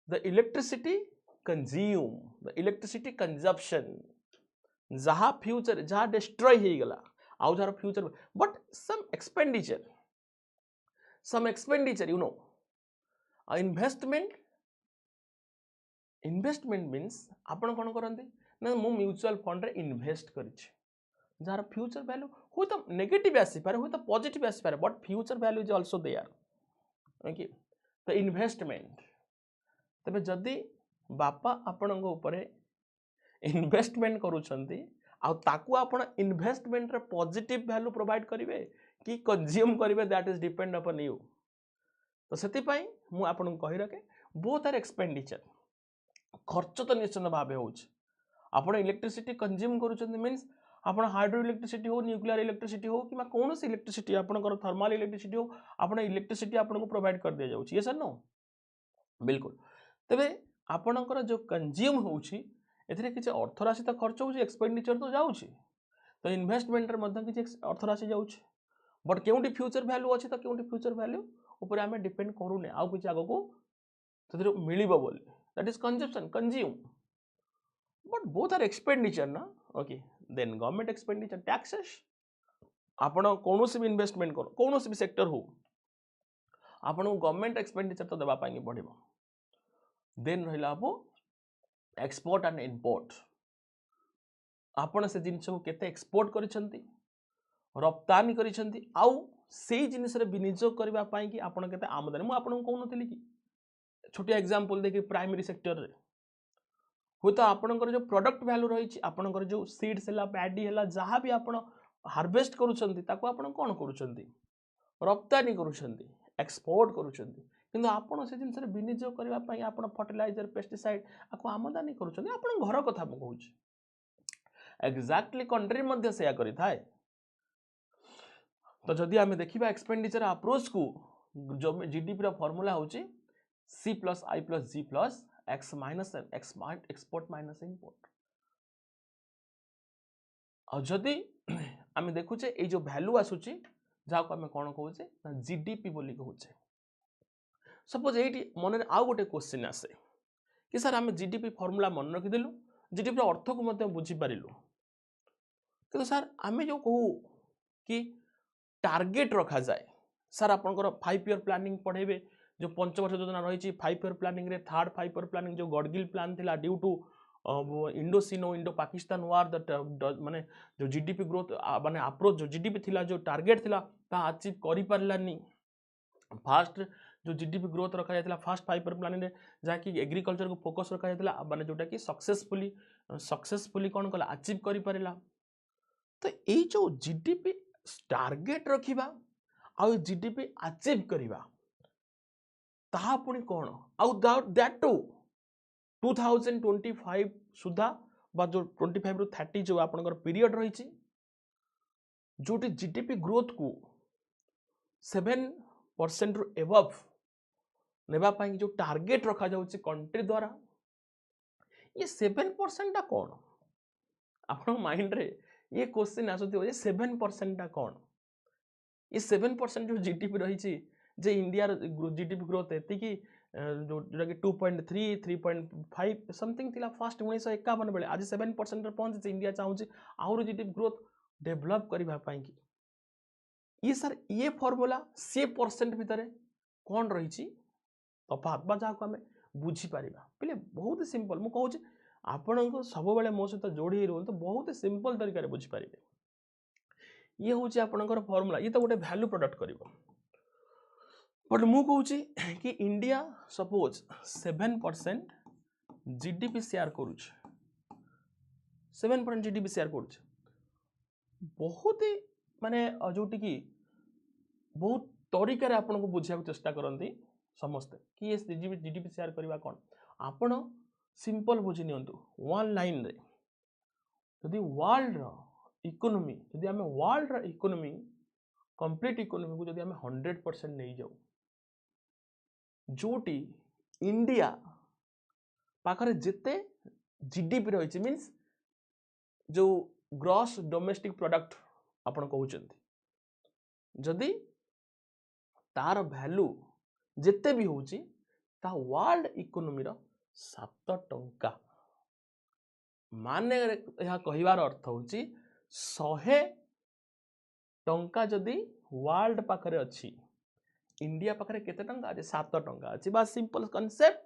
the electricity consume the electricity consumption जहाँ फ्यूचर जहाँ डिस्ट्रॉय हो गला आउ जार future but some expenditure you know investment means आपण कौन करते ना मु म्यूचुअल फंड रे इन्वेस्ट करिछि जार फ्यूचर वैल्यू हो तो नेगेटिव आसीपारे हो तो पॉजिटिव आसीपारे but future value is also there okay तो इन्वेस्टमेंट तबे जदि बापा आपण ऊपर इन्वेस्टमेंट करूछंती आ ताकू आपण इन्वेस्टमेंट रे पॉजिटिव वैल्यू प्रोवाइड करिवे कि कंज्यूम करिवे that is depend upon you तो सेति पई मु आपण कहि रखे बोथ आर एक्सपेंडिचर खर्च तो निश्चित भाव हो आपण इलेक्ट्रिसिटी कंज्यूम करूछंती मीन्स आपण हाइड्रो इलेक्ट्रिसिटी हो न्यूक्लियर इलेक्ट्रिसिटी हो कि कौन सी इलेक्ट्रिसिटी आपनकर थर्मल इलेक्ट्रिसिटी हो आपण इलेक्ट्रिसिटी आपन प्रोवाइड कर दिया जाउची ये सर नो बिल्कुल तबे आपनकर जो कंज्यूम होउची एथिरे किछ अर्थ राशि तो खर्च होउची एक्सपेंडिचर तो जाउची तो इन्वेस्टमेंट रे मध्य किछ अर्थ राशि जाउची बट केउंटी फ्यूचर वैल्यू अछि तो केउंटी फ्यूचर वैल्यू ऊपर हमें डिपेंड करूने आउ किछ आगो को तथिर मिलिबो बोली that is consumption consume but both are expenditure ना okay then government expenditure taxes आपण कौन भी इन्वेस्टमेंट कर कौन भी सेक्टर हो आपण गवर्नमेंट एक्सपेंडिचर तो देबा पाई पड़िबो देन रहिला आपो एक्सपोर्ट एंड इंपोर्ट आपण से जिनस को केते एक्सपोर्ट करिसंती रप्तानी करिसंती आउ सेही जिनिस रे विनियोग करबा पाई कि आपण केते आमदनी मु आपण को नथिली कि छोटिया एग्जांपल देखि प्राइमरी सेक्टर रे हो तो आपनकर जो प्रोडक्ट वैल्यू रही आपनकर जो सीड्स हला पैडी हला जहाँ भी आपण हार्वेस्ट करूछंती ताको आपण कोन करूछंती रप्तानी करूछंती एक्सपोर्ट करूछंती किंतु आपण से जिनस रे विनियोग करबा पई आपण फर्टिलाइजर पेस्टिसाइड आको आमदानी करूछंती आपण घर कथा म कहूछ एक्जेक्टली कंट्री मध्ये सेया करि थाए तो जदि आमे देखिबा एक्सपेंडिचर अप्रोच को जो जीडीपी रा फार्मूला होची C plus I plus G plus X minus export minus import और जदि आमे देखुचे ए जो वैल्यू आसुची जा को आमे कोन कहूचे ना जीडीपी बोली कहूचे सपोज एटी मन रे आउ गोटे क्वेश्चन आसे कि सर आमे जीडीपी फार्मूला मन रखि देलु जीडीपी अर्थ को मते बुझी पारिलु कि सर आमे जो कहू कि टार्गेट रखा जाए सर आपनकर 5 ईयर प्लानिंग पढेबे जो पंचवर्ष योजना रही 5 ईयर प्लानिंग रे थर्ड 5 ईयर प्लानिंग जो गडगिल प्लान थिला due to Indo Sino Indo Pakistan war that माने जो जीडीपी ग्रोथ माने अप्रोच जो जीडीपी थिला जो टारगेट थिला ता अचीव करि परलानी फास्ट जो जीडीपी ग्रोथ रखा जायतिला फर्स्ट 5 ईयर प्लानिंग रे जाकी एग्रीकल्चर को फोकस रखा जायतिला माने जोटा कि सक्सेसफुली कोन कला अचीव करि परला तो ए जो जीडीपी टारगेट रखिबा आ जीडीपी अचीव करिबा ताहा पुणी कौन आउ दैट टू 2025 सुधा बा जो 25 रु 30 जो आपनकर पीरियड रही जोटी जीडीपी ग्रोथ को 7% रु एबव नेबा पाई जो टारगेट रखा जाउची कंट्री द्वारा ये 7% टा कौन आपन माइंड रे ये क्वेश्चन आसुथि जे 7% टा कौन ये 7% जो जीडीपी रही जे इंडिया जीडीपी ग्रोथ एति कि जोटा कि 2.3 3.5 समथिंग थिला फर्स्ट 1951 बेले आज 7% रे पहुंचे इंडिया चाहूची आउर जीडीपी ग्रोथ डेवलप करबा पाई कि ये सर ये फार्मूला से परसेंट भितर कोन रही तफात बा जा को हमें बुझी पारिबा पहिले बहुत सिंपल मु कहूची आपण को सब बेले मो सहित जोड़ी रहन तो बहुत सिंपल तरीका रे बुझी पारिबे ये होची आपनकर फार्मूला ये तो गोटे वैल्यू प्रोडक्ट करिवो बट मु कहूची कि इंडिया सपोज 7% जीडीपी शेयर करूछ 7% जीडीपी शेयर करूछ बहुत ही माने जोटी की बहुत तरीका रे आपन को बुझिया को चेष्टा करंती समस्त कि ये जीडीपी शेयर करबा कोन आपण सिंपल बुझी नियंतु वन लाइन रे यदि वर्ल्ड रो इकोनॉमी यदि हमें वर्ल्ड रो इकोनॉमी कंप्लीट इकोनॉमी को यदि हमें 100% नहीं जाऊ जोटी इंडिया पाखरे जिते जीडीपी रही मीन्स जो ग्रॉस डोमेस्टिक प्रोडक्ट आपण कहउचंती जदि तार वैल्यू जिते भी होची ता वर्ल्ड इकोनॉमी रो 7 टंका माने यह कहिवार अर्थ होची 100 टंका जदि वर्ल्ड पाखरे अछि इंडिया पाखरे केते टंका अछि 7 टंका अछि बस simple concept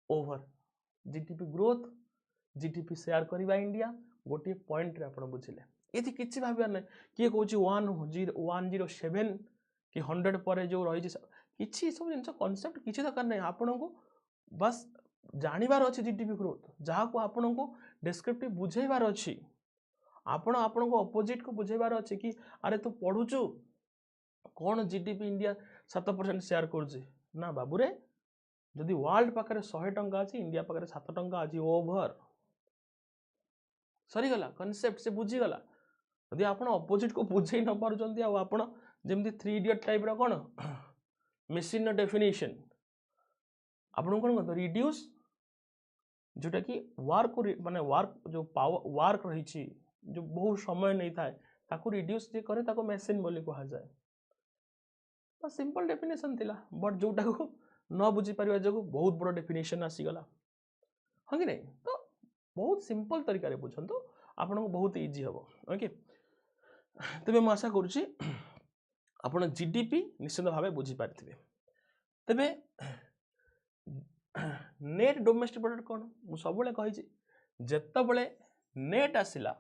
over GDP growth GDP share करबा इंडिया गोटे पॉइंट रे आपण बुझिले एथि किछि भाबा नै के कहूची 107 कि 100 पर जो रही किछि सब जिंस कांसेप्ट किछि दरकार नै आपण को बस जानिबार अछि जीडीपी ग्रोथ जहा को आपण को डिस्क्रिप्टिव बुझेबार अछि आपण को अपोजिट को बुझेबार अछि कि अरे तू पढुचु कौन जीडीपी इंडिया 7% शेयर करुचे ना बाबूरे जदि वर्ल्ड पाखरे 100 टंका अछि इंडिया पाखरे 7 टंका अछि ओवर सरी गला कांसेप्ट से बुझी गला यदि आप अपोजिट को बुझे न पार्टी आपण जमी 3 इडियट टाइप कौन मेसीन डेफिनेशन आपन कौन कहते रिड्यूस जोटा कि वर्क माने वर्क जो पावर वर्क रही जो बहुत समय नहीं था ताकू रिड्यूस जे करे ताको मेसीन बोली कहा जाए तो सिंपल डेफिनेशन थिला बट जोटा को न बुझी पारिबा जगो बहुत बड़ डेफिनेशन आसीगला हाँ कि नहीं तो बहुत सिंपल तरीका बुझंतु आपन को बहुत इजी हम ओके तेबे मैं आशा करुच्ची आपण जीडीपी निश्चित भाव बुझी पारिथिबे तेबे नेट डोमेस्टिक प्रोडक्ट कौन मुझे सब कही जितेबले नेट आसला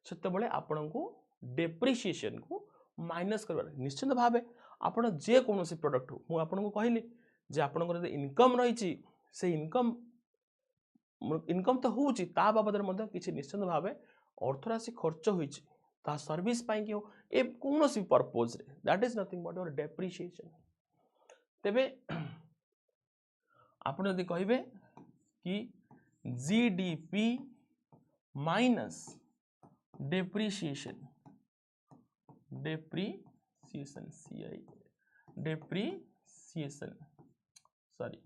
से आपण को डेप्रिसिएशन को माइनस कर निश्चित भाव आपण जेकोसी प्रोडक्ट हो मुझे आपको कहली जे आपंकर इनकम रही से इनकम तो होची ता बाबद किसी निश्चित भाव अर्थराशि खर्च होती सर्विस कि हो ए कौन सी purpose that is nothing but your depreciation तेबे आपण यदि कहे कि जीडीपी माइनस डेप्रिसिएशन डेप्रिसिएशन सीआई depreciation sorry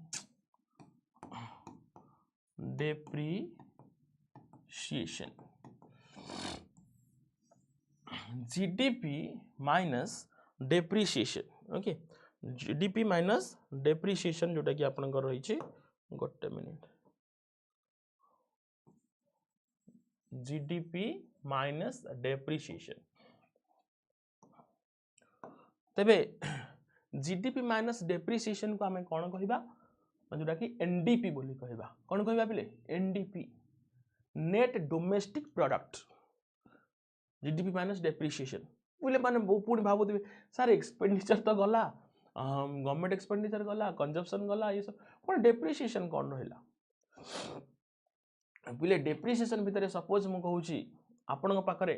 depreciation GDP minus depreciation okay GDP minus depreciation जोटा कि आपनकर रही गोटे मिनिट जीडीपी माइनस डेप्रिसिएशन तेबे जीडीपी माइनस डेप्रिसिएशन को आमे कौन कहबा जोटा कि एनडीपी बोली कहबा कौन कहबा पिले NDP net domestic product GDP minus depreciation बोले माने पुणी भावुवे सार एक्सपेंडिचर तो गला गवर्नमेंट एक्सपेंडिचर गला कंजप्शन गला ये सब कौन डेप्रिसिएशन कौन रहा बोले डेप्रिसिएशन भितर सपोज मु कहूँ आपण पाखरे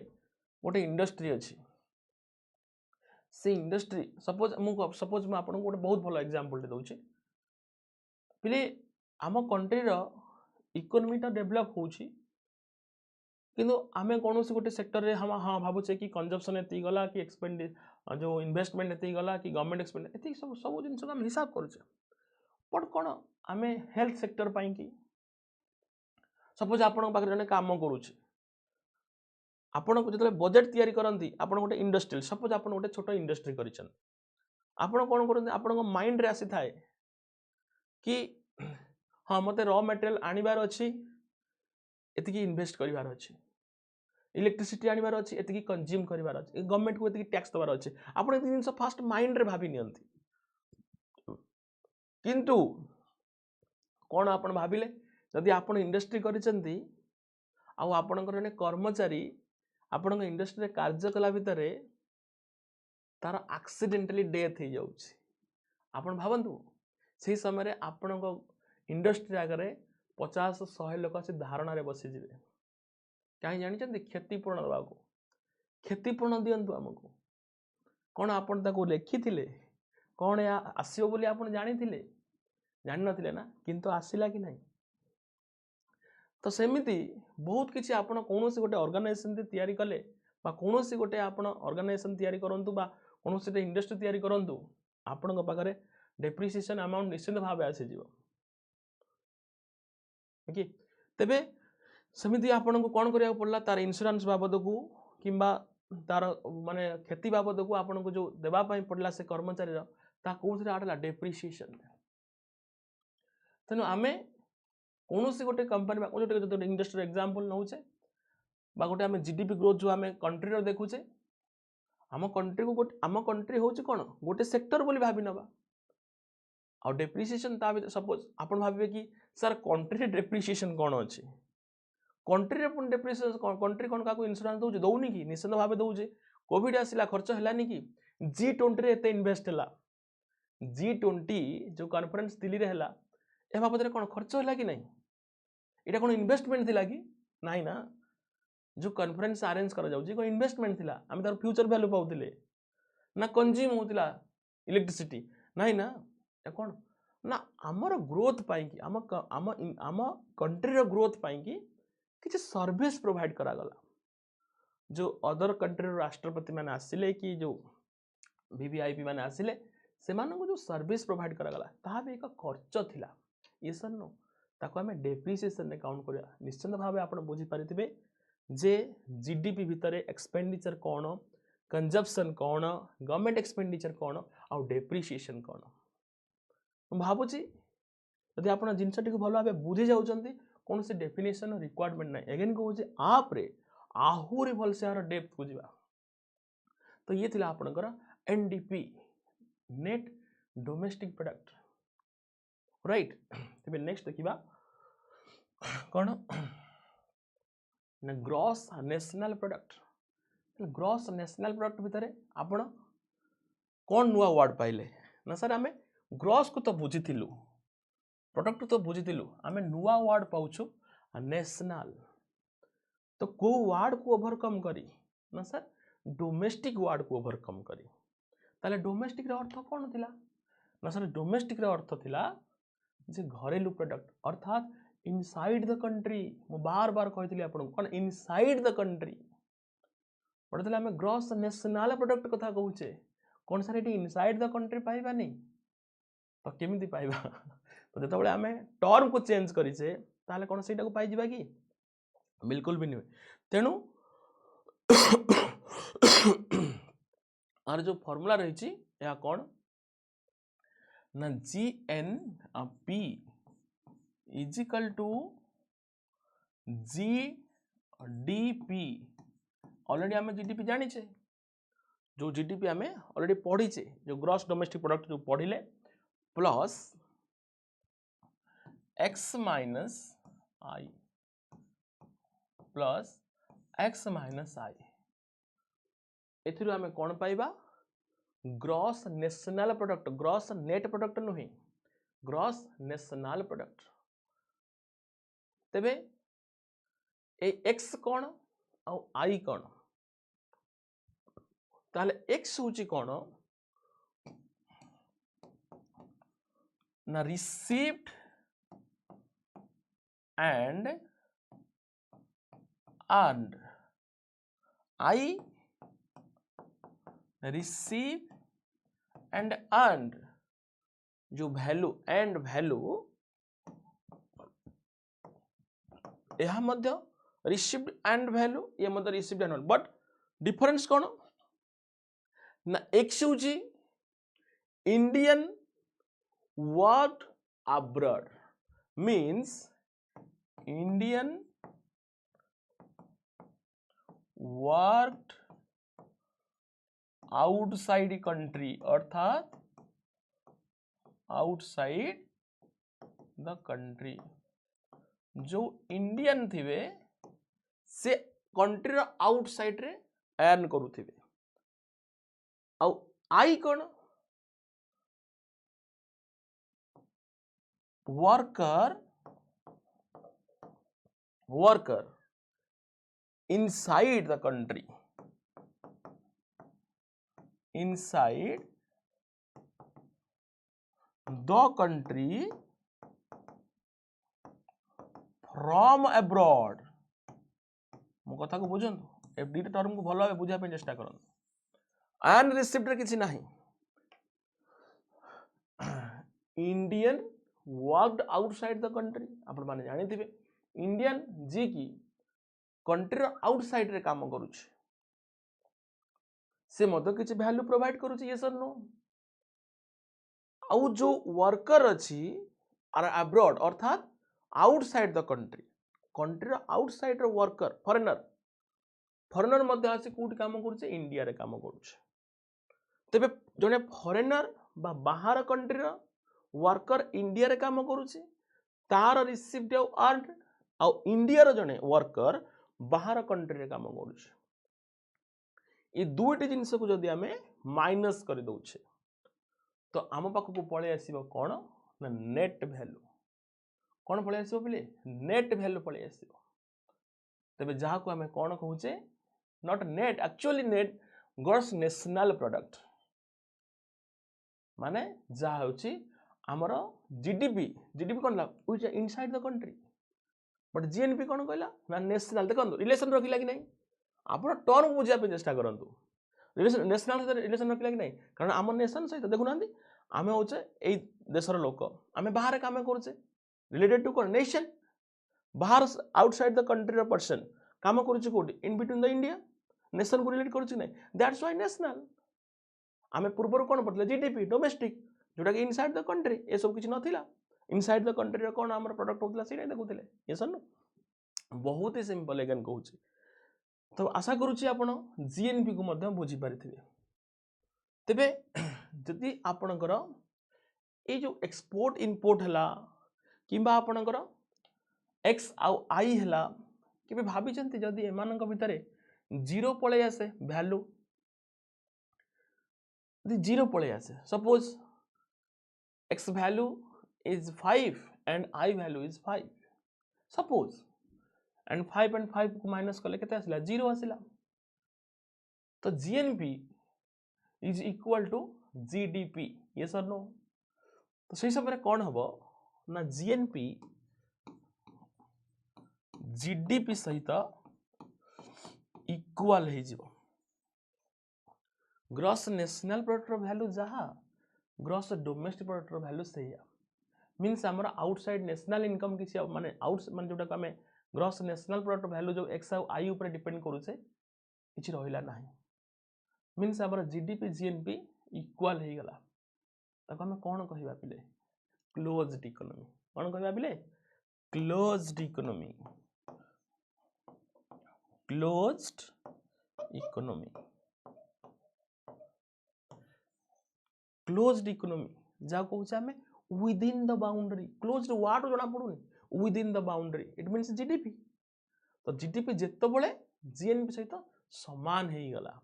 गोटे इंडस्ट्री अच्छी से इंडस्ट्री सपोज मु आपको गोटे बहुत भल एग्जांपल दूसरी पिले आम कंट्री इकोनॉमी तो डेवलप होची किंतु आमे कौन गोटे सेक्टर रे हम हाँ भावुचे कि कंजप्शन एति गला कि एक्सपेंड जो इन्वेस्टमेंट एति गला कि गवर्नमेंट एक्सपेंड एति सब सब जिन हम हिसाब करुचे बट कौन आमे हेल्थ सेक्टर पाई कि सपोज आपण पाखे जने काम करुचे आपण जो बजेट तैयारी करती आपण गोटे इंडस्ट्रियल सपोज आपण गोटे छोट इंडस्ट्री करिछन आपण कौन करते आपण माइंड रे आसी थाए कि हाँ मते रॉ मटेरियल आनिबार अच्छी एतिकी इन्वेस्ट करिवार अच्छी इलेक्ट्रिसिटी आनिबार अच्छी एतिकी कंज्यूम करिवार अच्छी गवर्नमेंट को एतिकी टैक्स दबार अच्छी आपण एति जिंस फास्ट माइंड रे भाबी नियंती किंतु कौन आपण भाबिले यदि आपण इंडस्ट्री करिसेंती आ आपणकर जने कर्मचारी आपण इंडस्ट्री कार्य कला भितर तार एक्सीडेंटली डेथ हो जाउछि आपण भावंतु से समय आपण इंडस्ट्री आगे 50-100 लोक से धारणा रे बसी जिवे कहीं जानी क्षतिपूर्ण दवा को क्षतिपूर्ण दिंतु आमको कौन आपण ताको लिखिथिले कौन या आसीबो बोली आपण जानिथिले जानि नथिले ना किंतु आसिला कि नहीं तो सेमिति बहुत किसी आपण कौन गोटे ऑर्गेनाइजेशन तैयारी कले कौन गोटे आपण ऑर्गेनाइजेशन तैयारी करंतु बा कौन से इंडस्ट्री तैयारी करंतु आपण पाखरे डेप्रिसिएशन अमाउंट निश्चित भाव आसी जीव ओके तेबे सेमिति आपण को कौन करिया पड़ला तार इंश्योरेंस बाबद को किंबा तार माने क्षति बाबद को आपण को जो देबा पई पड़ला से कर्मचारी ता कोथरे आडला डेप्रिसिएशन तेनु आमे कौन गोटे कंपनी गोटे इंडस्ट्री एग्जांपल नौचे बा गोटे आमे जीडीपी ग्रोथ जो आमे कंट्री रो देखुचे आम कंट्री को गोटे आम कंट्री होची कोन गोटे सेक्टर बोली भाबी नबा और डेप्रिसिएशन ता सपोज आपण भाबे कि सर कंट्री डेप्रिसिएशन कोन अछि कंट्री रे पुन डेप्रिसिएशन कंट्री कोन का को इंश्योरेंस दउजे दउनी कि निश्चित भाबे दउजे कोविड आसिला खर्च हलानी कि G20 रे एते इन्वेस्ट हला G20 जो कॉन्फ्रेंस दिल्ली रे हला ए बाबद रे कोन खर्च हला कि नहीं एटा कोन इन्वेस्टमेंट थिला कि नाही ना जो कॉन्फ्रेंस अरेंज करा जाउची को इन्वेस्टमेंट थिला आमे तार फ्यूचर वैल्यू पाउतिले ना कंज्यूम होतिला इलेक्ट्रिसिटी नाही ना कौन ना आमर ग्रोथ पाई कि आम आम आम कंट्री रो ग्रोथ पाई कि किछि सर्विस प्रोवाइड करा गला जो अदर कंट्री राष्ट्रपति मैंने आसिले कि जो वीवीआईपी मैंने आसिले से जो सर्विस प्रोवाइड करागला ताहा भी एक खर्च थिला ये सर नो ताको हमें डेप्रिसिएशन ने काउंट करिया निश्चित भाव आप बुझी पारिथिबे जे जीडीपी भितर एक्सपेंडिचर कौन कंजप्शन कौन गवर्नमेंट एक्सपेंडिचर कौन आउ डेप्रिसिएशन कौन भावुची यदि आप जिनटी को भल भाव बुझी जाऊँगी कौन से डेफिनेशन रिक्वायरमेंट ना एगेन कहूँ आप्रे आहूरी भल से यार डेप्थ को जा तो ये थिला आपनकर NDP net domestic product right तेज नेक्स्ट देखा कौन ना gross national product gross national product भितर आपण कौन नुआ वर्ड पाइले ना सर आम ग्रॉस को तो बुझीलु प्रोडक्ट तो बुझीलु आम नुआ वर्ड पाउछु नेशनल तो को वर्ड को ओवरकम करी ना सर डोमेस्टिक वर्ड को ओवरकम करी ताले डोमेस्टिक रे अर्थ कौन थिला ना सर डोमेस्टिक रे अर्थ थिला जे घरेलू प्रोडक्ट अर्थात इनसाइड द कंट्री मु बार बार कहती आपन कौन इनसाइड द कंट्री पढ़ते आम ग्रॉस नेशनल प्रोडक्ट कथा कहूचे कौन सर ये इनसाइड द कंट्री पाइबा नहीं तो केमिति पाइबा तो जो आम टर्म को चेंज करें ताले कौन से पाई कि बिल्कुल भी नहीं तेणु आर जो फॉर्मूला रही है कौन ना GNP equal to GDP already आम GDP जानीचे जो GDP आम ऑलरेडी पढ़ीचे जो ग्रॉस डोमेस्टिक प्रोडक्ट जो पढ़िले plus x minus I plus x minus I एथिरु आमे कौन पाइबा gross national product gross net product नुहे ग्रॉस नेशनल प्रोडक्ट तेबे ए x कौन आ आई कौन ताले x होची कौन ना received and earned I receive and earned जो वैल्यू एंड वैल्यू यह मध्य रिसीव्ड एंड वैल्यू ये मध्य रिसीव्ड एंड बट डिफरेंस कौन ना एक्स होची Indian work abroad means Indian worked outside country अर्थात आउटसाइड द कंट्री जो इंडियन थिवे से कंट्री रो आउटसाइड रे अर्न करूथिबे आउ आई कोन worker worker inside the country inside the country from abroad मो कथा को बुझंतु ए डी टर्म को भलो बुझा पे चेष्टा करन एंड रिसीव्ड रे किछि नाही Indian worked outside the country आपण माने जानि थिबे इंडियन जी की कंट्री आउटसाइड रे काम करूछ से मत किछि वैल्यू प्रोवाइड करूछ ये सर नो आउ जो वर्कर अछि आर अब्रॉड अर्थात outside the country country outside रो वर्कर फॉरेनर फॉरेनर मध्य आसी कोठी काम करूछ इंडिया रे काम करूछ तबे जने फॉरेनर बा बाहर कंट्री रो वर्कर इंडिया रे काम करूछ तार रिसीव्ड और अर्नड आ इंडिया रो जने वर्कर बाहर कंट्री रे काम करूछ ये दुईटी जिनस को जदि आम माइनस कर दौचे तो आम पाखक पलि आसो कौन ना नेट वैल्यू कौन पलि आसो बोले नेट वैल्यू पलि आसो तेबे जहाँ को आम कौन कहूचे not net actually net gross national product माने जहाँ होची आमर जीडीपी जीडीपी कौन ला which inside the country but GNP कौन कहला ना नेशनल देखो रिलेशन रखिला कि नहीं आप टर्म बुझापी चेष्टा करूँ नेशनल सहित रिलेशन रखला कि नहीं कारण आम नेशन सहित देखुना आम हूँ यही देशर लोक आम बाहर कम करुचे रिलेटेड टू कौन नेशन बाहर आउटसाइड द कंट्री पर्सन कम करोटी in between the India nation को रिलेट करुच्ची नहीं दैट्स व्हाई नेशनल आम पूर्व कौन पढ़ते जीडीपी डोमेस्टिक जोटा कि इनसाइड द कंट्री ये सब किसी नाला इनसाइड द कंट्री कौन आम प्रोडक्ट होता से देखुले ये सर बहुत ही सिंपल एगेन कहूँ तो आशा करुच्ची आपण जीएनपी को मध्य बुझी पारिथिबे तेबे जदि आपणकर ये जो एक्सपोर्ट इम्पोर्ट है किंबा आपणकर एक्स आउ आई है कि भाभी जदि एमान भितर जीरो पलि आसे भैल्यू जीरो पलि आसे suppose X value is 5 and I value is 5 suppose and 5 and 5 को माइनस कले केते आसिला जीरो आसिला तो GNP is equal to GDP yes और नो तो सही समय कौन हम ना जीएनपी जीडीपी सहित इक्वल हो ग्रॉस नेशनल प्रोडक्ट वैल्यू जहाँ ग्रॉस डोमेस्टिक प्रोडक्ट वैल्यू से मीन्स आमर आउटसाइड नेशनल इनकम किसी माने आउट मान जोटा आम ग्रॉस नेशनल प्रोडक्ट वैल्यू जो एक्स आउ आई ऊपर डिपेंड करूचे किसी रहिला नाही मीन्स आमर जीडीपी जीएनपी इक्वल हो गला ताको आम कौन कहवा पिले क्लोज्ड इकोनॉमी कौन कहवा पिले closed economy closed economy closed economy जहाँ कहूँ आम within the boundary closed word जना पड़ूनी within the boundary it means GDP तो जीडीपी जितेबले जीएनपी सहित समान हो गला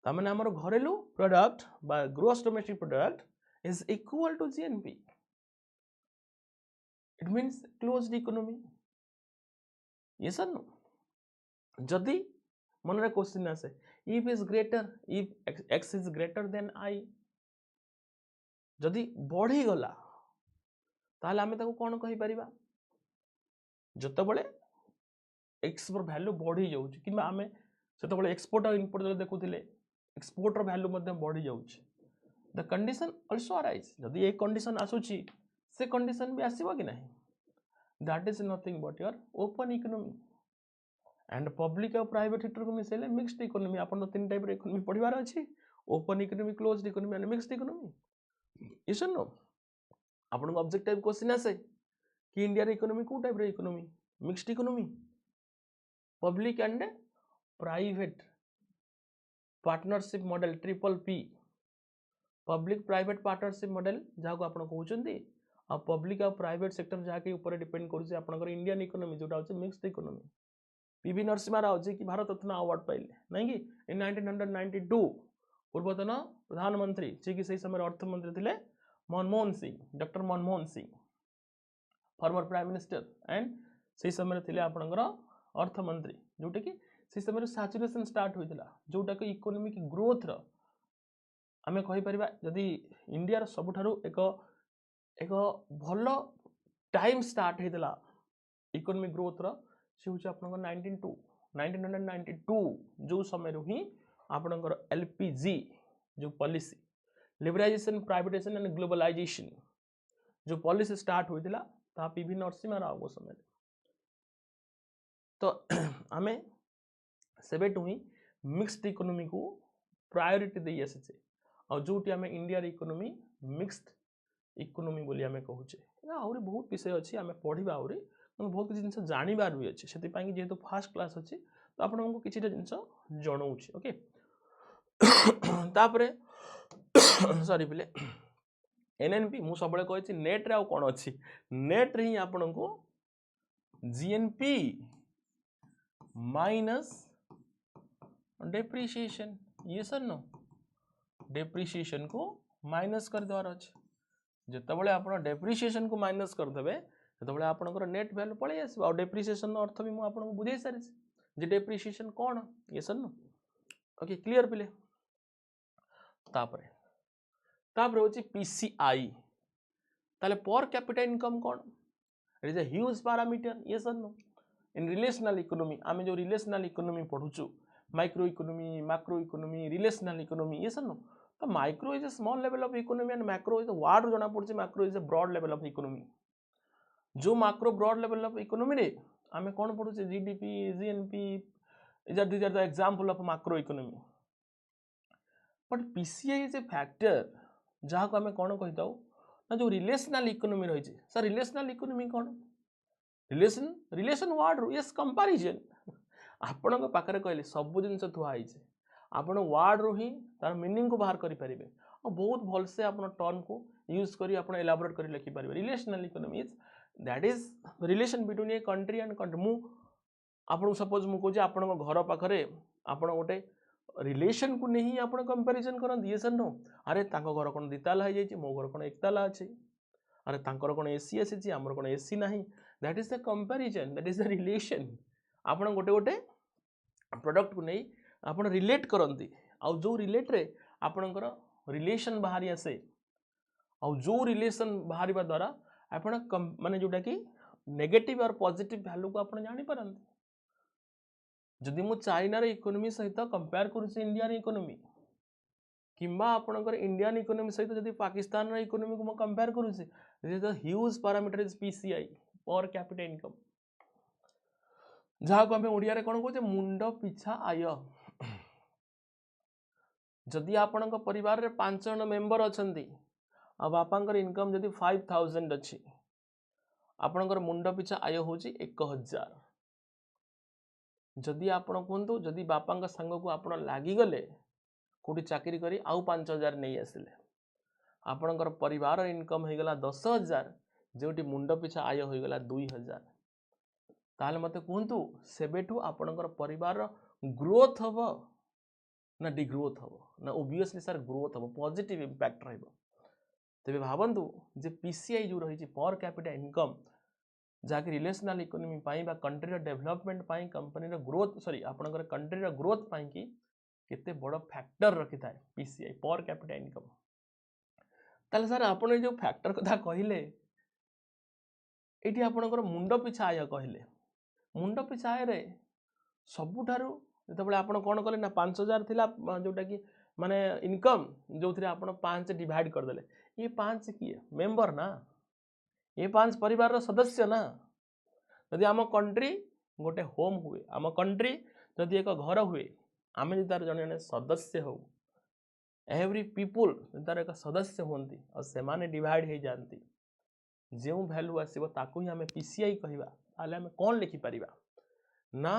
तामाने हमर घरेलू प्रोडक्ट बा gross domestic product is equal to GNP it means closed economy yes और नो जदि मन रे क्वेश्चन आसे if is greater if X is greater then I जदि बढ़ी गला ताहले आमे ताको कोन कहि परिबा जतबले एक्स पर वैल्यू बढ़ी जाउछि किबा आमे सेतबले एक्सपोर्ट और इंपोर्ट देखुथिले एक्सपोर्ट र वैल्यू मध्य बढ़ी जाउछि द कंडीशन आल्सो अराइज जदि एक कंडीशन आसुछि से कंडीशन भी आसीबो कि नहीं that is nothing but your open economy and public और प्राइवेट सेक्टर को मिसेले मिक्स्ड इकोनॉमी आपन तीन टाइप रे इकोनॉमी पढिबार अछि open economy closed economy and mixed economy yes no आपन ऑब्जेक्टिव क्वेश्चन आसे कि इंडिया रे इकोनॉमी को टाइप रे economy mixed economy public and private partnership model triple P public private partnership model जहाँ को आपन कहउचंदी आ पब्लिक और प्राइवेट सेक्टर जहाँ के ऊपर डिपेंड करूचे आपनकर इंडियन इकोनॉमी जोटा होचे mixed economy PV Narasimha Rao ji की भारत रत्न अवार्ड पाइले नहीं कि इन 1992 पूर्वतन प्रधानमंत्री जी की सही समय अर्थमंत्री थे Manmohan Singh doctor Manmohan Singh former prime minister and से समय थे आपंकर अर्थमंत्री जोटा कि से समय सैचुरेशन स्टार्ट होता जोटा कि इकोनॉमिक ग्रोथ आम कहीपर जदि इंडिया सबुठारु एक एक भल टाइम स्टार्ट होता इकोनॉमिक ग्रोथ सी हूँ आप 1992 जो समय ही आपणकर एलपीजी जो policy liberalisation privatisation and globalisation जो पॉलिसी स्टार्ट होता पीवी नरसिम्हा राव को समय तो आम सेबेटू ही मिक्स्ड इकोनॉमी को प्रायोरिटी दे आसीचे और जोटी आम इंडिया इकोनॉमी मिक्स्ड इकोनॉमी बोली आम कहूचे आहरी बहुत विषय अच्छी आम पढ़ा आहरी बहुत किसी जिन जानवर भी अच्छे से जेहेतु फास्ट क्लास अच्छी तो आपको किसी जिन जनाऊँ ओके तापरे सॉरी पिले एनएनपी मु सब कही नेट रे कौन अच्छी नेट रे ही आपन को जीएनपी माइनस डेप्रिसिएशन ये सर नो डेप्रिसिएशन को माइनस कर देवार अच्छे जितेबाला आप डेप्रिसिएशन को माइनस करदे जो आपंकर नेट वैल्यू पलि आस डेप्रिसिएशन अर्थ भी मुझे बुझे सारी जे डेप्रिसिएशन कौन ये सर नो ओके क्लियर पिले तापर होची पीसीआई ताले पर कैपिटा इनकम कौन it is a huge parameter ये सर नो इन रिलेशनल इकोनॉमी आम जो रिलेशनल इकोनॉमी पढ़ुचु micro economy macro economy relational economy ये सब नो तो micro is a small level of economy and macro is word जना पड़े macro is a broad level of economy जो macro broad level of economy रे आम कौन पढ़ुचे GDP GNP these are the example of macro economy but PCI is a factor जहाँ को आम कौन कही था ना जो रिलेशनल इकोनॉमी रही है सर रिलेशनल इकोनॉमी कौन relation relation word yes comparison आपण पाखे कहले सब जिन थुआई आपण वर्ड रू ही तार मीनिंग को बाहर करें और बहुत भलसे आप टर्म को यूज कर एलाबोरेट कर लिखिपारे relational economy is that is relation between a country and country मु आपको सपोज मुझे आप घर पाखे आप गोटे रिलेशन को नहीं आप कंपेरिजन करते ये सर नो अरे घर कौन दिताला हो जाए मो घर कौन एकताला अच्छे अरे तांकर कौन एसी आसी आमर कौन एसी ना that is the comparison that is the relation आप गोटे गोटे प्रोडक्ट को नहीं आप रिलेट करती आउ जो रिलेट रे आपणकर रिलेशन बाहरी आसे आउ जो रिलेशन बाहर द्वारा आप माने जोटा कि नेगेटिव और पॉजिटिव वैल्यू को आप जानी पारंती जदि मु चाइनार इकोनॉमी सहित कंपेयर करुच्चे इंडियन इकोनॉमी किंबा आपणकर इंडियन इकोनॉमी सहित जदि पाकिस्तान इकोनॉमी को कंपेयर करुच्चे the huge parameter is PCI per capita income जहाँ को आम ओडिया रे कौन कहते मुंड पिछा आय जदि आपण परिवार रे 5 जन मेंबर अच्छी आ बापांकर इनकम जदि 5000 अच्छी आपणकर मुंड पिछा आय हूँ 1000 जदि आपण कहतु जदि बापा सांग को आप लगिगले कौटी चाकरी करी आउ 5000 नहीं आसिले आपणकर परिवार इनकम होगला 10000 जोटी मुंड पिछा आय होगला 2000 ताल मत कहतु सेबेठू आपणकर परिवार ग्रोथ हम ना डिग्रोथ हम ना ओबियसली सर ग्रोथ हम पॉजिटिव इंपैक्ट रहिबो तेबे भावंतु जे पीसीआई जो रही पर कैपिटा इनकम जहाँकि रिलेशनल इकोनॉमी पाई बा कंट्री डेवलपमेंट पाई कंपनी ग्रोथ सॉरी आपनकर कंट्री ग्रोथ पाई कि केते बड़ फैक्टर रखी थाए पीसीआई पर कैपिटा इनकम ताले सर आपन जो फैक्टर कथा कहले एटी आपनकर मुंड पिछा आय कहले मुंड पिछा आय रे सबुठारु जतबेले आपन कोन कले ना 5000 थिला जोटा कि माने इनकम जो थिरे आपन 5 डिवाइड कर देले ये 5 किए मेंबर ना ये 5 परिवार सदस्य ना यदि आम कंट्री गोटे होम हुए आम कंट्री जदि एक घर हुए आम जो तार जन सदस्य हो एवरी पीपुल तार एक सदस्य होती और से माने डिवाइड हो जाती जो वैल्यू आसो ताकू ही आम पीसीआई कहवा ताले आम कौन लिखिपर ना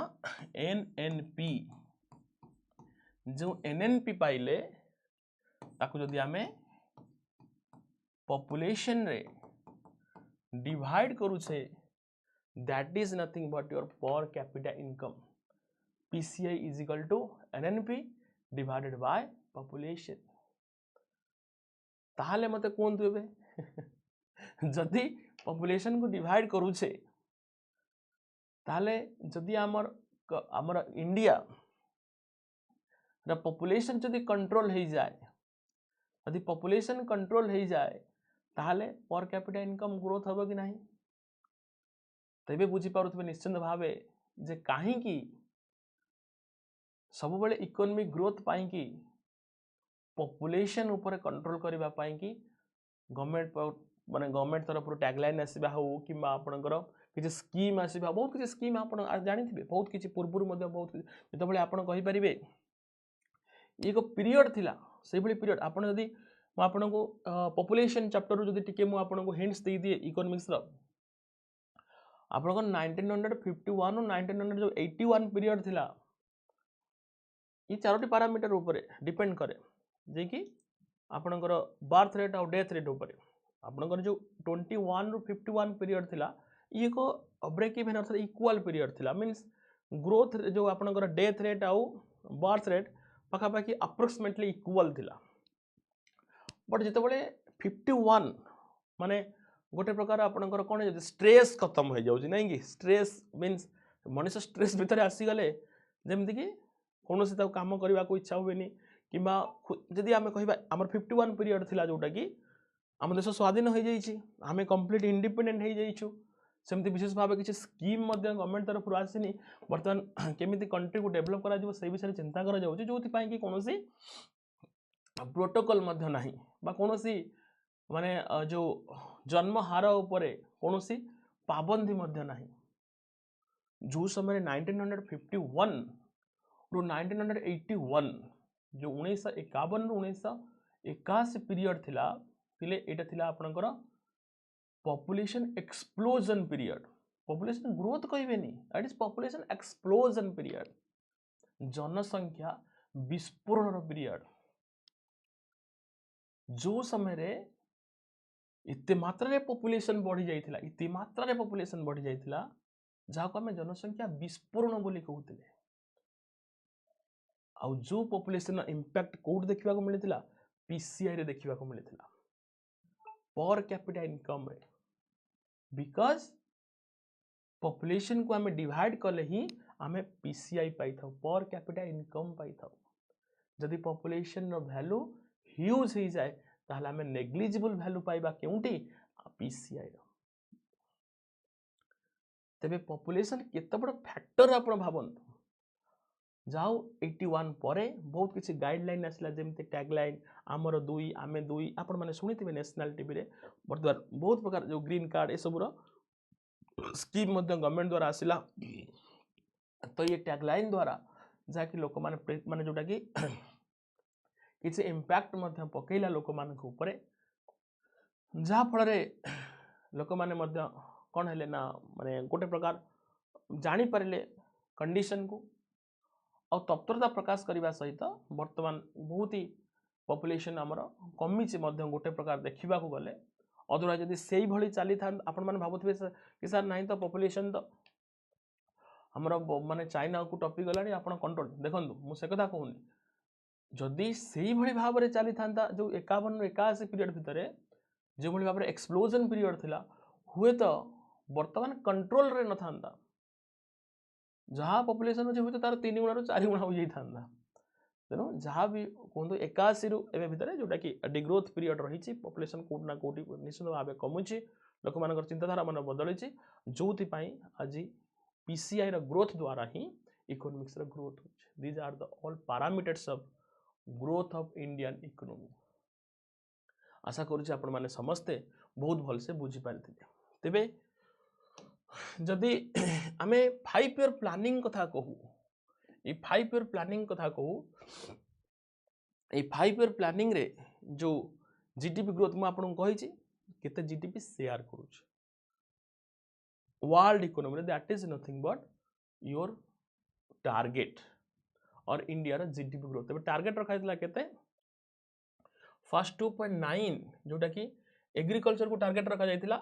एनएनपी जो एनएनपी पाइले ताकू जदि आम पॉपुलेशन रे डिवाइड करुचे that is nothing but your per capita income PCI is equal to NNP divided by population ताहले मते कहतु एबे जदि पॉपुलेशन को डिवाइड करुचे ताहले जदि आमर इंडिया रा पॉपुलेशन जदि कंट्रोल हो जाए यदि पॉपुलेशन कंट्रोल हो जाए ताहले पर कैपिटा इनकम ग्रोथ हम कि नहीं तेबे बुझी पारुथबे निश्चित भावे जे काहे कि सब बेले इकोनॉमिक ग्रोथ पाई कि पॉपुलेशन ऊपर कंट्रोल करबा पाई कि गवर्नमेंट माने गवर्नमेंट तरफ टैगलाइन आसीबा हो किबा आपनकर किछि स्कीम आसीबा बहुत किछि स्कीम आपन जानि थिबे बहुत किछि पूर्वरु मध्ये बहुत जते बेले आपन कहि परिबे एक पीरियड थिला से बली पीरियड आपन यदि मैं आपन को पॉपुलेशन चैप्टर रू जदि टिके मु आपन को हिंट्स दे दिए इकोनॉमिक्स रो आपन को 1951 और 1900 जो 81 पीरियड थिला ये चारोटी पैरामीटर ऊपर डिपेंड करे जे कि आपनकर बर्थ रेट और डेथ रेट ऊपर आपनकर जो 21 रू 51 पीरियड थिला ये को ब्रेक इवन अर्थात इक्वल पीरियड थिला मींस ग्रोथ जो आपनकर डेथ रेट और बर्थ रेट पाखापाखि अप्रोक्सीमेटली इक्वल थिला बट जिते 51 माने गोटे प्रकार आपनकर कौन स्ट्रेस खत्म हो जाऊँ ना कि स्ट्रेस मीन्स मनुष्य स्ट्रेस भितर आसीगले जमती कि कौन से कम करने को इच्छा हुए कि जदि आम कह आम 51 पीरियड थिला जोटा कि आम देश स्वाधीन हो जाए आम कंप्लीट इंडिपेंडेंट हो जाइछु सेमती विशेष भाव किसी स्कीम गवर्नमेंट तरफ आसनी बर्तमान केमी कंट्री को डेभलप करा विषय चिंता करा जो कि कौन प्रोटोकॉल ना कौन माने जो जन्म हार उपर कौन पाबंदी ना जो समय 1951 रु 1981 जो 1951 रु 1981 पीरियड थिला थिले एटा थिला आपनकर population explosion period population growth कहबेनी that is population explosion period जनसंख्या विस्फोरण पीरियड जो समय रे इते मात्रा रे पॉपुलेशन बढ़ी जाइथिला इते मात्रा रे पॉपुलेशन बढ़ी जाइथिला जहाँ को हमें जनसंख्या विस्फोरण बोली कहते आउ जो पॉपुलेशन इंपैक्ट कोड देखा मिलता पीसीआई रे देखा मिलता पर कैपिटा इनकम रे बिकॉज पॉपुलेशन को हमें डिवाइड कले ही हमें पीसीआई पाई था पर कैपिटा इनकम पाई था जदि पॉपुलेशन रो वैल्यू ह्यूज हो जाए ताहले हमें नेग्लिजिबल वैल्यू पाइबा केउंटी पीसीआई रो तेबे पॉपुलेशन केते बड़ फैक्टर आपण भाबंतु जाओ 81 परे बहुत किसी गाइडलाइन आसला जेमते टैगलाइन आमर दुई आमे दुई आपण माने सुनिथिबे नेशनल टीवी रे बर्तमान बहुत प्रकार जो ग्रीन कार्ड ए सबुर स्कीम मध्य गवर्नमेंट द्वारा आसिला तो ये टैगलाइन द्वारा जाकि लोक माने माने जोटा कि किसी इंपैक्ट मध्य पकेइला लोक मान को ऊपर जहा फल रे लोक माने मध्य कौन है ना माने गोटे प्रकार जानी पारे कंडीशन को और तत्परता प्रकाश करने सहित वर्तमान बहुत ही पॉपुलेशन आमर कमी गोटे प्रकार देखा गले अदरवाइज जदि से भली चली था आपण मैंने भावुवे कि सर ना तो पॉपुलेशन तो आमर माने चाइना को टपी गला आप कंट्रोल देखो मुझे कथा कहूनी जदि से भली भाव में चली था जो 51 रु 81 पीरियड भितर जो भली भाव में एक्सप्लोजन पीरियड थिला हुए तो वर्तमान कंट्रोल रे न था जहाँ पॉपुलेशन अच्छे हुए तार 3 गुणा 4 गुणा हो जाता तेणु जहाँ भी कहूँ 81 रु एवं भितर जोटा कि डिग्रोथ पीरियड रही पॉपुलेशन कौट ना कौटी निश्चित भाव कमुची लोक मान चिंताधारा मन बदली जो आज पीसीआई ग्रोथ द्वारा ही इकोनॉमिक्स ग्रोथ हो these are the all parameters of growth of Indian economy आशा करुच्चे आपण मैंने समस्ते बहुत भलसे बुझी पारे तेबे जदि आमे 5 ईयर प्लानिंग कथा कहू ये 5 ईयर प्लानिंग कथा कहू ये 5 ईयर प्लानिंग रे जो जीडीपी ग्रोथ मु आपन कहि केते जीडीपी शेयर करूछ वर्ल्ड इकोनॉमी रे that is nothing but your target और इंडिया रा जीडीपी ग्रोथ तबे टारगेट रखा हितला केते फर्स्ट 2.9 जोटा कि एग्रीकल्चर को टारगेट रखा जाइतिला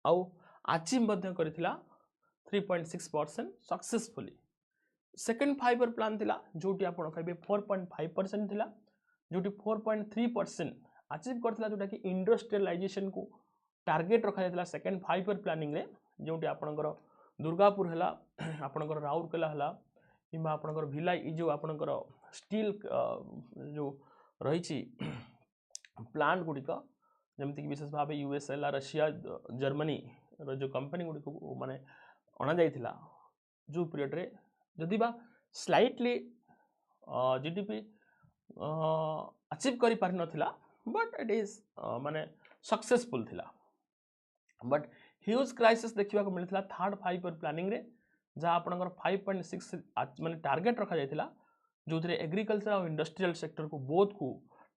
आउ अचीव मध्य करिथिला 3.6% सक्सेसफुली सेकंड 5 ईयर प्लान थिला जोटी आपण कहबे 4.5% थिला जोटी 4.3% अचीव करथिला जोटा कि इंडस्ट्रियलाइजेशन को टारगेट रखा जाइतिला सेकंड 5 ईयर प्लानिंग रे जोटी आपणकर दुर्गापुर हला आपणकर राउरकेला हला किंबा आपणकर भिलाई जो आपणकर स्टील जो रहिछि प्लांट गुडी का जमति कि विशेष भाव यूएसए रशिया जर्मनी जो कंपनी गुडी को माने अना जाइथिला जो पीरियड रे जदि बा स्लाइटली जीडीपी अचीव करि पारि नथिला बट इट इज माने सक्सेसफुल थिला बट ह्यूज क्राइसिस देखा मिलता थर्ड 5 ईयर प्लानिंग रे जहाँ आपनकर 5.6 माने टारगेट रखा जाइथिला जो एग्रीकल्चर और इंडस्ट्रियल सेक्टर को बोथ को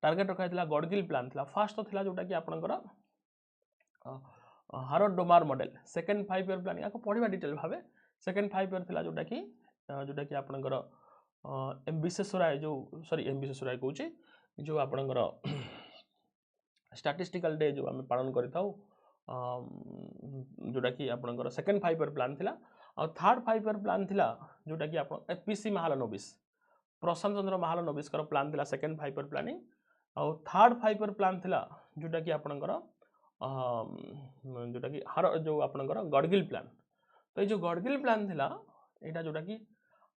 टारगेट रखा जाइथिला गडगिल प्लान थिला फर्स्ट तो थिला जोटा कि आपनकर Harrod Domar model second 5 year planning आपको पढ़िबा डिटेल भाबे सेकंड 5 ईयर थिला जोटा कि आपनकर एम विश्वेश्वराय जो सॉरी एम विश्वेश्वराय कहूची जो आपनकर स्टैटिस्टिकल डे जो आम पालन करिथाउ जोटा कि आपनकर सेकंड 5 ईयर प्लान थिला और थर्ड 5 ईयर प्लान थिला जोटा कि आप एपीसी महालनोबिस प्रशांत चंद्र महालनोबिस कर प्लान थिला सेकंड 5 ईयर प्लानिंग और थर्ड 5 ईयर प्लान थिला जोटा कि आपनकर जोटा कि हर जो आपनकर गडगिल प्लान तो ये जो गडगिल प्लान थिला एटा जोटा कि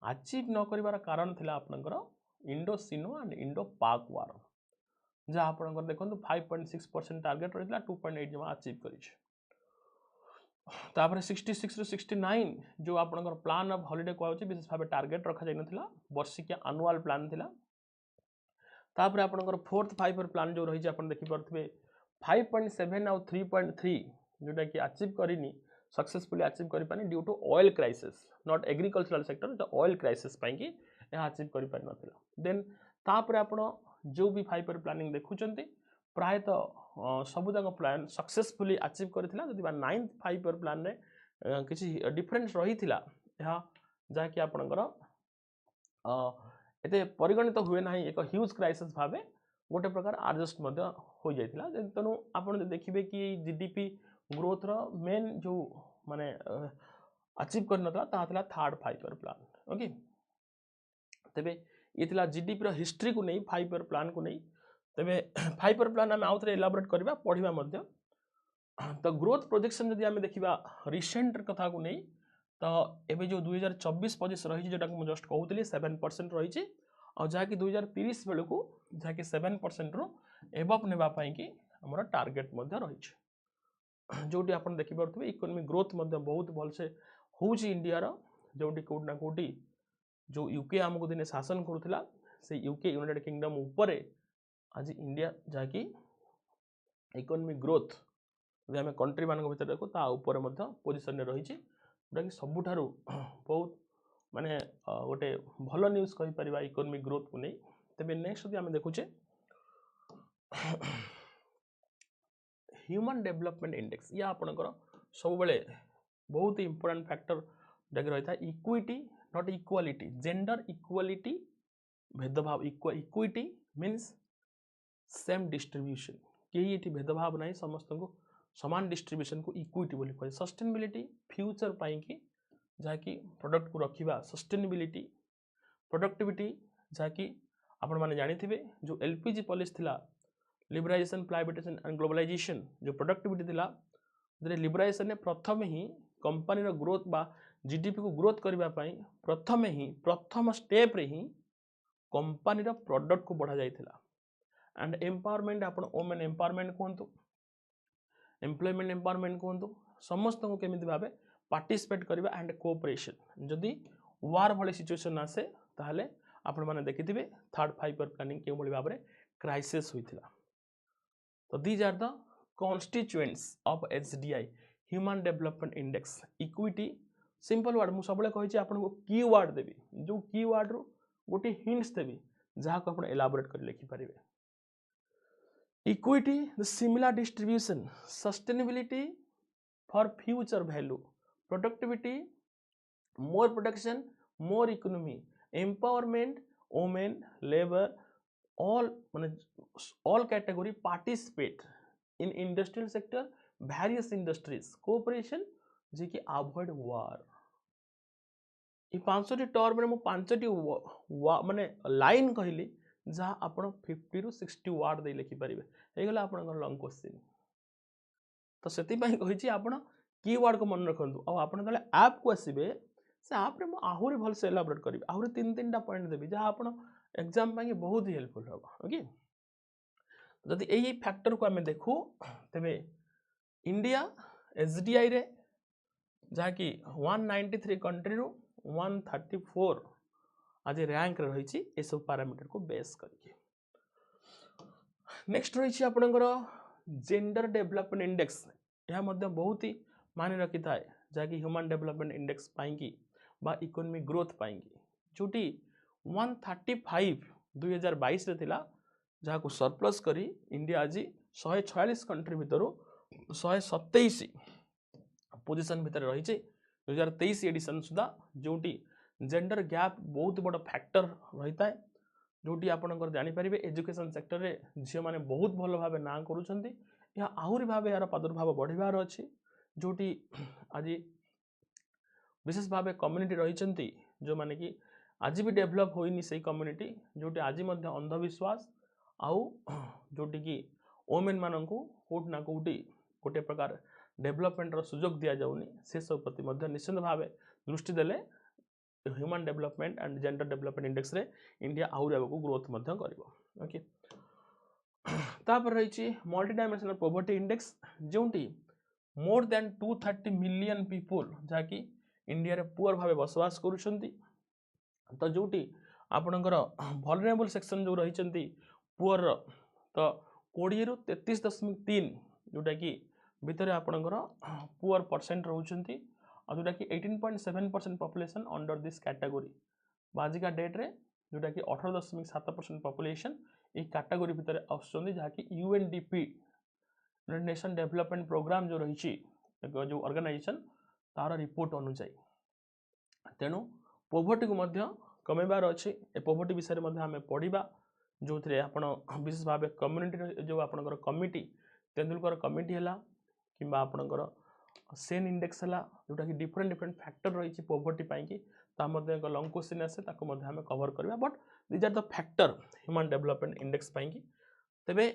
अचीव न करिवार कारण थिला आपनकर इंडो सिनो एंड इंडो पाक वार जहाँ आपनकर देखो 5.6% टारगेट रही 2.8 जमा अचीव करिछ तापर 66 ରୁ 69 जो आपनकर प्लान ऑफ हॉलिडे को विशेष भाव टार्गेट रखा जाय नथिला वर्षिकिया एनुअल प्लान थिला तापर आपनकर फोर्थ 5 ईयर प्लान जो रही जे आपन देखि परथबे 5.7 और 3.3 जोटा कि अचीव करिनी सक्सेसफुली अचीव करि पानी due to oil crisis not agricultural sector the oil crisis पाई कि यह अचीव करि पारि नथिला देन तापर आपन जो भी 5 ईयर प्लानिंग देखुचंती प्रायतः सबुदाक प्लान सक्सेसफुली अचीव करथिला जदि 9th 5 ईयर प्लान रे किछि डिफरेंस रहिथिला यह जाकि आपनकर एते परिगणित हुए ना एक ह्यूज क्राइसिस भावे गोटे प्रकार एडजस्ट हो जाइथिला तेणु आपन देखिबे कि जीडीपी ग्रोथ रो मेन जो माने अचीव करनता ताथला थर्ड 5 ईयर प्लान ओके तबे इथिला जीडीपी रो हिस्ट्री को नहीं 5 ईयर प्लान को नहीं तबे 5 ईयर प्लान हम आउथरे एलाबोरेट करबा पढिबा मध्य तो ग्रोथ प्रोजेक्शन जदि हम देखिबा रिसेंट कथा को नहीं तो एबे जो 2024-25 रही जोटा को जस्ट कहूतली 7% रही और जहाँकि 2030 बेलू को जहाँकि 7% रु एबव नेबा पाई कि हमर टार्गेट मध्य रही जोटी आपन देखि परथबे इकोनॉमी ग्रोथ मध्य बहुत भल से होउची इंडिया रो जोटी कोड ना कोटी जो यूके हमको दिने शासन करूथला से यूके यूनाइटेड किंगडम ऊपर आज इंडिया जहाँकि इकोनॉमी ग्रोथ जदि आम कंट्री मान भर देखो ता ऊपर पोजिशन रही जोटा कि सबुठारु बहुत माने गोटे भल न्यूज कहि परिबा इकोनॉमिक ग्रोथ को नहीं तबे नेक्स्ट जदि आम देखुचे ह्यूमन डेवलपमेंट इंडेक्स या आपनकर सब बेले बहुत इंपोर्टेंट फैक्टर जगह रही था equity not equality gender equality भेदभाव इक्विटी मीन्स सेम डिस्ट्रीब्यूशन कहीं ये भेदभाव नहीं समस्त को समान डिस्ट्रीब्यूशन को इक्विटी बोली कहे सस्टेनेबिलिटी फ्यूचर पाई कि जहाँकि प्रोडक्ट को रखा सस्टेनेबिलिटी प्रोडक्टिविटी जहाँकि आपण मैंने जानी जो एलपीजी पॉलिसी थिला लिबराइजेशन प्राइवेटाइजेशन एंड ग्लोबलाइजेशन जो प्रोडक्टिविटी थिला लिबराइजेशन ने प्रथम ही कंपनी रो ग्रोथ बा जीडीपी को ग्रोथ करबा पई प्रथम स्टेप रे ही कंपनी रो प्रोडक्ट को बढ़ा जाइथिला एंड एम्पावरमेंट आपण वुमेन एम्पावरमेंट कहंतु एम्प्लॉयमेंट एम्पावरमेंट कहंतु समस्त को केमिति भाबे पार्टिसिपेट करबा एंड कोऑपरेशन जदि वार भले सिचुएशन आसे ताहले आपण माने देखिथिबे थर्ड 5 ईयर प्लानिंग के भली भाबरे क्राइसिस होइथिला तो these are the constituents of HDI human development index equity simple word मु सबले कहि छी आपन को की वर्ड देबी जो की वर्ड रो गोटे हिंट्स देबी जहा को आपण एलाबोरेट कर लिखि परिबे equity the similar distribution sustainability for future value productivity more production more economy empowerment women labour all all category participate in industrial sector various industries cooperation जे कि avoid war ये 500 term रे मु 5टी माने लाइन कहली जहा आपण 50 रु 60 वर्ड दे लिखि परिबे हे गला आपण लॉन्ग क्वेश्चन तो सेति पई कहि छी आपण कीवर्ड को मन रखंतु आ आपण तले ऐप को आसीबे से ऐप रे मु आहुरी भल से एलाबोरेट करिबे आहुरी 3-3टा पॉइंट देबी जहा आपण एग्जाम पाई बहुत ही हेल्पफुल होगा ओके जदि यही फैक्टर को आम देखू तेरे इंडिया एचडीआई रे जहाँकि 193 कंट्री रू 134 आज रैंक रही ये सब पैरामीटर को बेस करके नेक्स्ट रही आपणकर जेंडर डेवलपमेंट इंडेक्स यह बहुत ही माने रखी था जहाँकि ह्यूमन डेवलपमेंट इंडेक्स पाई इकोनॉमिक ग्रोथ पाई जोटी 135 2022 रे थिला जहाँ को सरप्लस करी इंडिया आज 146 कंट्री भितर 127 पोजिशन भितर रही 2023 एडिशन सुधा जोटी जेंडर गैप बहुत बड़ फैक्टर रही है जोटी आपंकर जापर एजुकेशन सेक्टर रे झील मैंने बहुत भल भाव ना कर आहरी भाव यार प्रादुर्भाव बढ़िबार अच्छी जोटी आज विशेष भाव कम्युनिटी रही जो माने कि आज भी डेभलप होइनी से कम्युनिटी जोटी आज अंधविश्वास आउ जोटी कि वोमेन मानू कोट ना कोटी गोटे प्रकार डेभलपमेंट सुजोग दि जाऊनी से सब प्रति निश्चित भाव दृष्टि देले human development and gender development index रे इंडिया आउरी आगो ग्रोथ करिवो ओके तापर रही मल्टी डायमेंशनल पॉवर्टी इंडेक्स जोटी मोर देन 230 मिलियन पीपुल जहाँकि इंडिया रे पुअर भाव बसवास करुछंती तो जोटी आपणकर वल्नरेबल सेक्शन जो रही पुअर तो 20 रु 33.3 जोटा कि भितर आपणकर पुअर परसेंट रोचंती और जोटा कि 18.7% पॉपुलेशन अंडर दिस कैटेगरी आजिका डेट रे जोटा कि 18.7% पॉपुलेशन ये कैटेगरी भितर आसुचंती जहाँकि UNDP United Nation Development Programme जो रही जो ऑर्गेनाइजेशन तार रिपोर्ट अनुसार तेणु पोवर्टी को मध्य कमेबार अच्छी ए पोवर्टी विषय में आम पढ़ा जो थे आप विशेष भाव कम्युनिटी जो आपंकर कमिटी तेंदुलकर कमिटी है कि आपंकर सेन इंडेक्स है जोटा कि डिफरेंट डिफरेंट फैक्टर रही पोवर्टी पाई एक लंग क्वेश्चन आसे आम कवर करवा but these are the factor human development index पाई तेबे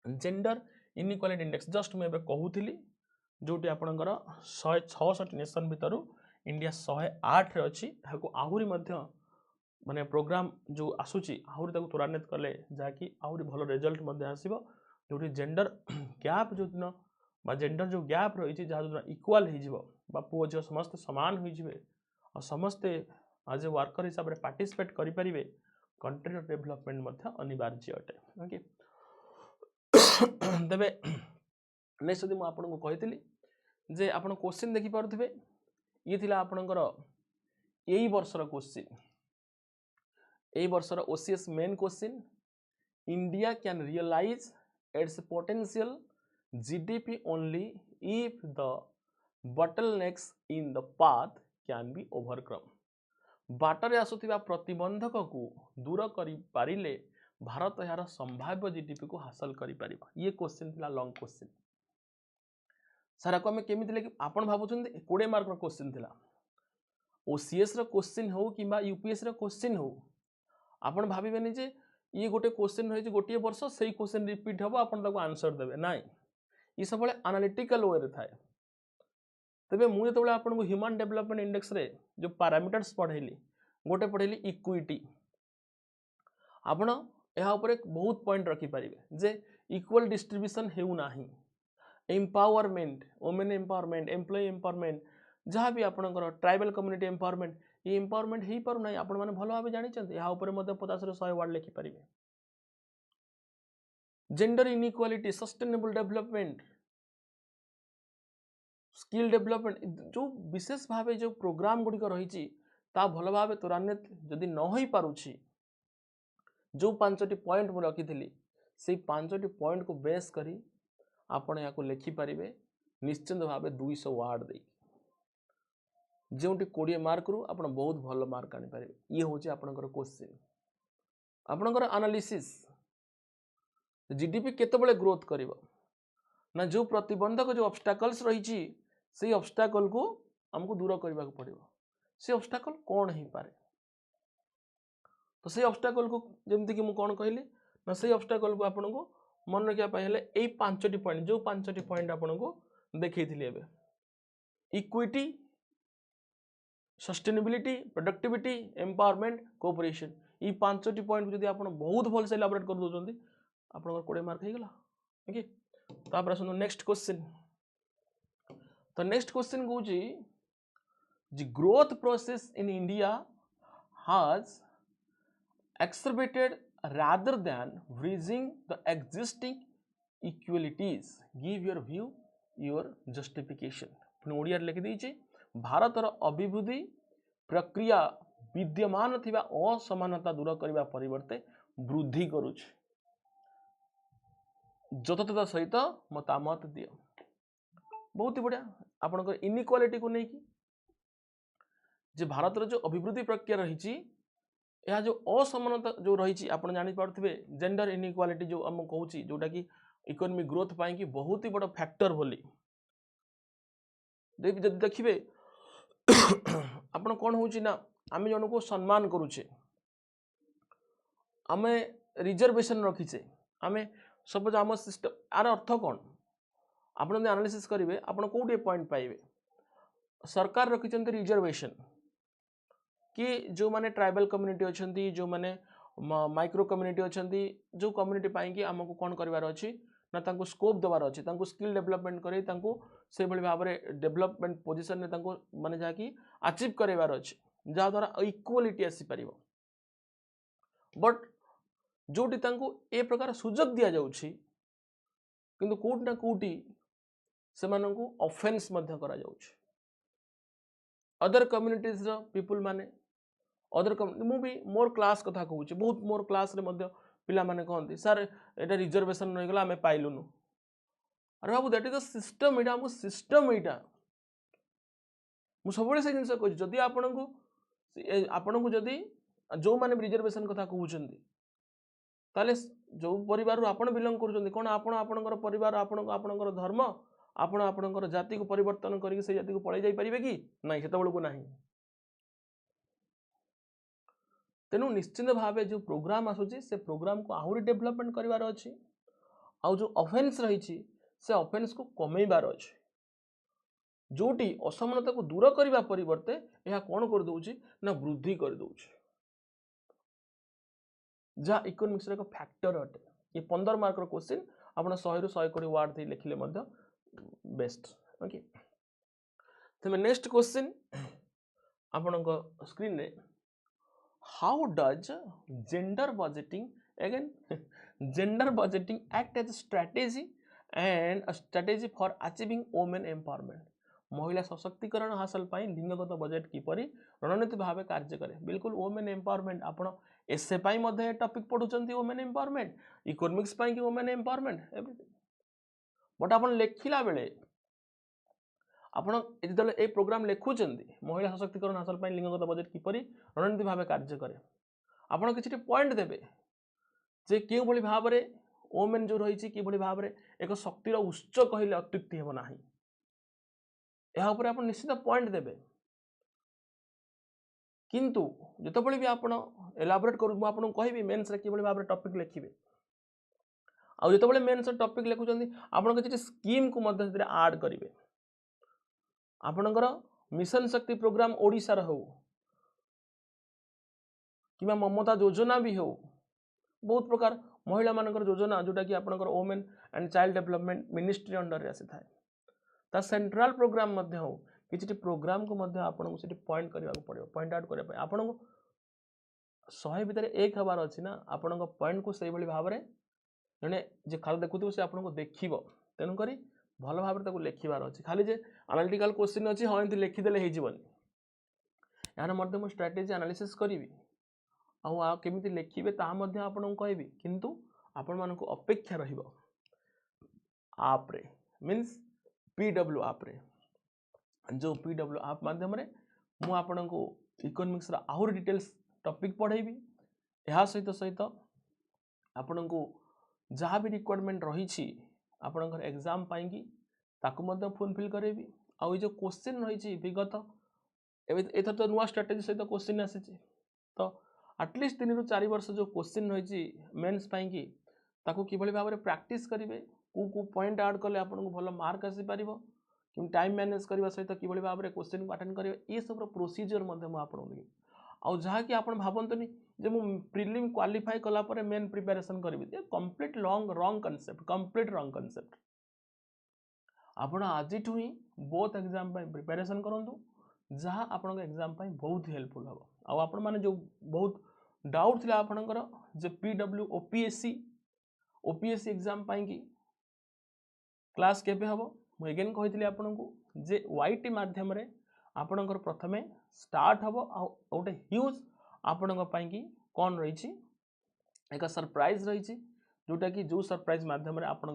जेंडर इनइक्वालिटी इंडेक्स जस्ट मुझे कहूली जोटी आपंकर 166 नेशन भितर इंडिया 108 अच्छी आहरी माने प्रोग्राम जो आसूची आहरी त्वरान्वित कले जहाँकि आहरी भल रिजल्ट आसो जो जेंडर गैप जो दिन जेंडर जो गैप रही जहाँ जो इक्वाल हो पुओ झील समस्त सामान हो समस्ते आज ए वर्कर हिसाब से पार्टिसिपेट करें कंट्री डेवलपमेंट अनिवार्य अटे ओके तेबे नेक्स्ट यदि मुझे कही जे आप क्वेश्चन देखिपे ये थिला आपणकर यही वर्षर क्वेश्चन यही वर्षर OCS main question India can realise its potential GDP only if the bottlenecks in the path can be overcome बाटर आसुथिबा प्रतिबंधक को दूर करि पारिले भारत यार संभाव्य जीडीपी को हासिल करि पारिबा ये क्वेश्चन थिला लॉन्ग क्वेश्चन सारा को हमें केमिति लेकि आपण भाबुछन 20 मार्क रो क्वेश्चन थिला ओसीएस रो क्वेश्चन हो किबा यूपीएस रो क्वेश्चन हो आपण भाबिबेनी जे ये गोटे क्वेश्चन रही गोटे वर्ष से क्वेश्चन रिपीट हम आप आंसर देवे ना ये सब एनालिटिकल वे थाए तेबे मुझे जो आपको ह्यूमन डेवलपमेंट इंडेक्स रे जो पैरामीटर्स पढ़ेली गोटे पढ़ेली इक्विटी आपण यहाँ बहुत पॉइंट रखिपारे जे इक्वल डिस्ट्रीब्यूशन होना empowerment women empowerment employ empowerment जहाँ भी आपंकर ट्राइबल कम्युनिटी एम्पावरमेंट ये एम्पावरमेंट हो पार ना आपण मैंने भल भाव जानते यहाँ 50 ରୁ 100 वर्ड लिखिपारे gender inequality sustainable development skill development जो विशेष भाव जो प्रोग्राम गुड़िक रही भल भाव त्वरान्वित जदि न हो पारुछि जो 5टी पॉइंट मुझे रखी से 5टी पॉइंट को बेस करी आपण या लिखिपारे निश्चिंत भाव 200 वार्ड दे जो 20 मार्क रु आप बहुत भल मार्क आनीपर ये हूँ आपंकर क्वेश्चन आपंकर एनालिसिस जीडीपी केतबेले ग्रोथ कर ना जो प्रतिबंधक जो ऑब्स्टैकल्स रही से ऑब्स्टैकल को हमको दूर करने को पड़ो से ऑब्स्टैकल कौन हो पारे तो से ऑब्स्टैकल को जमती कि मुझे कौन कहली ना से ऑब्स्टैकल को आपन को मन रखापी यही 5टी पॉइंट जो 5टी पॉइंट आपन को देखी equity sustainability productivity empowerment cooperation ये 5टी पॉइंट जब आप बहुत भल से एलाबोरेट कर दौरान आप 20 मार्क हो गला ओके तापर आसो नेक्स्ट क्वेश्चन तो नेक्स्ट क्वेश्चन कौन जी growth process in India has exacerbated rather than bridging the existing equalities give your view your justification पुणी ओडिया लिखि देछि भारतर अभिवृद्धि प्रक्रिया विद्यमान थिबा असमानता दूर करबा परिवर्ते वृद्धि करूछ जतता सहित मतामत दियो बहुत ही बढ़िया आपनकर इनइक्वालिटी को नहीं जे भारतर जो अभिवृद्धि प्रक्रिया रही यह जो असमानता जो रही आप जापारे जेंडर इनइक्वालिटी जो आम कहूँ जोटा कि इकोनॉमिक ग्रोथ पाई कि बहुत ही बड़ फैक्टर बोली देखिए आपण कौन हो आम जन को सम्मान करुचे आम रिजर्वेशन रखीचे आम सपोज आम सिस्टम यार अर्थ कौन आप एनालिसिस करेंगे आप कौटे पॉइंट पाइबे सरकार रखिंट रिजर्वेशन कि जो माने ट्राइबल कम्युनिटी अच्छा जो माने माइक्रो कम्युनिटी अच्छा जो कम्युनिटी पाई आमको कौन करार अच्छी ना तांको स्कोप देवार अच्छे स्किल डेवलपमेंट करे से भाव में डेवलपमेंट पोजिशन में माने जहाँकि अचीव करार अच्छे जहाँद्वारा इक्वालिटी आसीपर बट जोटी ए प्रकार सुजोग दि जाऊँगी किंतु कोटी ना कोटी से ऑफेंस करा जाउछि अदर कम्युनिटीज पीपुल माने अदर मु भी मोर क्लास कथा कहूँ बहुत मोर क्लास रे मध्य पिला माने कहते सर एटा रिजर्वेशन रहीगला आम पाइलुनु अरे बाबू दैट इज द सिस्टम एटा हमको सिस्टम एटा मु सब से जिन कह जदि आपण को जदि जो माने रिजर्वेशन कथा कहते ताले जो परिवार आपण बिलोंग कर कौन आपणकर परिवार आपणकर धर्म आपणकर जाति को परिवर्तन करके से जाति को पलि जाई परिबे कि नहीं से बेलू ना तेणु निश्चित भाव जो प्रोग्राम आसूची से प्रोग्राम को आहरी डेवलपमेंट करार अच्छी आउ जो ऑफेंस रही से ऑफेंस को कमेबार अच्छे जोटी असमानता को दूर करने परिवर्ते यह कौन कर दउची ना वृद्धि कर दउची जहाँ इकोनॉमिक्स एक फैक्टर अटे ये 15 मार्क क्वेश्चन आपन 100 रु 120 वर्ड दे लिखिले मध्य बेस्ट ओके तमे नेक्स्ट क्वेश्चन आपन स्क्रीन रे how does gender budgeting again gender budgeting act as strategy and a strategy for achieving women empowerment महिला सशक्तिकरण हासिल पाई लिंगगत बजेट किपरि रणनीति भाव कार्य करे बिल्कुल वुमेन एम्पावरमेंट आपण एसए पाई मध्ये टॉपिक पढुचंती वुमेन एम्पावरमेंट इकोनॉमिक्स पाई कि वुमेन एम्पावरमेंट एवरीथिंग बट आपण लेखिला बेले आपण जदि ए प्रोग्राम लेखुचंती महिला सशक्तिकरण हासिल पाई लिंगगत बजेट किपरि रणनीति भाव कार्य करे आपण किछि पॉइंट देबे जे केउ भली भाव रे वुमेन जो रही कि भली भाव रे एक शक्तिर उच्च कहले अत्युक्ति हेबो नाही यह ऊपर आप निश्चित पॉइंट देबे किंतु जितेबाला भी आप एलाबोरेट करूँ आपको कहबी मेन्स रे किभली भाव टॉपिक लिखिबे आ जितेबाला मेन्स टॉपिक लिखुचंती आपण किछि स्कीम को मध्य ऐड करिवे आपणकर मिशन शक्ति प्रोग्राम ओडिसा रो कि ममता योजना भी हो बहुत प्रकार महिला मानकर योजना जोटा कि आपणकर women and child development ministry under रे आसी थाए ता सेंट्रल प्रोग्राम मध्य हो किसी प्रोग्राम को मध्य आपको से पॉइंट करने पड़ो पॉइंट आउट करने आपन को 100 भितर 1 हबार अच्छी ना आपण पॉइंट को से भाव में जड़े जे खाली देखुव से आपको देख तेणुक भल भाव में लिखार अच्छी खाली जे एनालिटिकल क्वेश्चन अच्छी हाँ एमती लिखिदेले होजनी यार मुझे स्ट्राटेजी एनालिसिस करी आमती लिखे आपको कहबी किंतु आपण मान अपेक्षा रप्रे मीन्स पीडब्ल्यू आप रे जो पीडब्ल्यू आप माध्यम मु आपन को इकोनॉमिक्स आहरी डिटेल्स टॉपिक पढ़ेबी यह सहित सहित आपन को जहाँ भी रिक्वायरमेंट रही आपन एग्जाम पाई ताकू फुलफिल करेबी आउ जो क्वेश्चन रही विगत एथर तो नुआ स्ट्रेटेजी सहित क्वेश्चन आसी तो एटलिस्ट 3 ରୁ 4 वर्ष जो क्वेश्चन रही मेन्स पाई ताकू किभली भाव में प्रैक्टिस करेंगे को पॉइंट ऐड कले आपको भल मार्क आसीपर कि टाइम मैनेज करने सहित किभली भाव में क्वेश्चन को अटेंड करेंगे ये सब प्रोसीजर आपको देवी आउ जहाँकि आप भावतुनि जे मु प्रिलिम क्वालिफाई कलापर मेन प्रिपेरेसन करी complete wrong concept complete wrong concept आपण आज ही बोथ एग्जाम प्रिपेरेसन करूँ जहाँ आपण एग्जाम बहुत हेल्पफुल हम आउ आपण मैंने जो बहुत डाउट थी आपणकर जे पीडब्ल्यू ओपीएससी एग्जाम पाई क्लास केबे हम मुझे एगेन कही आपन को जे वाईटी माध्यम आपणकर प्रथमे स्टार्ट हम गोटे ह्यूज आपण कौन रही एक सरप्राइज रही जोटा कि जो सरप्राइज माध्यम आपण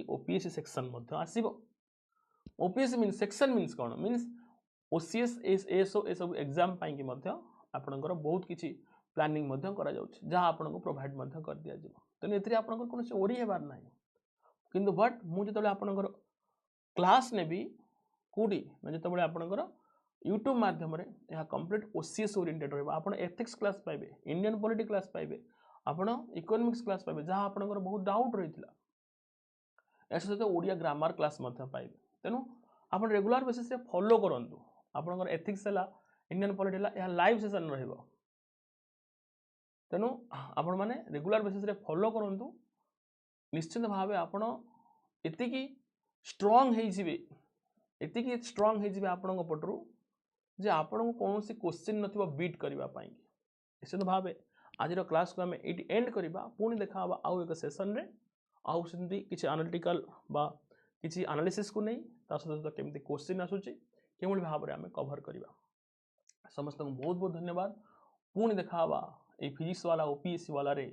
ओपीएससी सेक्शन आसो ओपीएससी मीन सेक्शन मीन्स कौन मीन्स ओसीएस एसओ ये सब एग्जाम पाई आपणकर बहुत किसी प्लानिंग जहाँ आपको प्रोवाइड कर दि जाव तेणु ये आपंकर कौन ओरी हेबार ना किंतु बट मुझे आपणकर क्लास ने भी कौटी जो आपणकर यूट्यूब माध्यम यह कंप्लीट ओसीएस ओरिएंटेड रहा आप एथिक्स क्लास पाइबे इंडियन पॉलिटी क्लास पाइबे आपण इकोनॉमिक्स क्लास पाइबे जहाँ आपणकर बहुत डाउट रही है सहित ओडिया ग्रामर क्लास पाइबे तेणु आप रेगुलर बेसिस रे फॉलो करंतु आपणकर एथिक्स है इंडियन पॉलिटी है यह लाइव सेशन रहिबो तेणु आपण माने रेगुलर बेसिस रे फॉलो करंतु निश्चित भाव आपण एतिकी स्ट्रॉंग ହେଇଯିବେ एतिकी स्ट्रॉंग ହେଇଯିବେ ଆପଣଙ୍କ ପଟରୁ जे ଆପଣଙ୍କୁ କୌଣସି क्वेश्चन नथिबा बीट करबा ପାଇଁ निश्चित भावे आज क्लास को आम ये एंड करवा पुणी देखा आउ एक सेसन रे आउ सेमती किसी एनालिटिकल बा किसी एनालिसिस को नहीं ता सहित केमती क्वेश्चन आसूची केवल भाव में आम कवर करवा समस्त को बहुत बहुत धन्यवाद पुणी देखा ये फिजिक्स वाला ओपीएससी वाला रे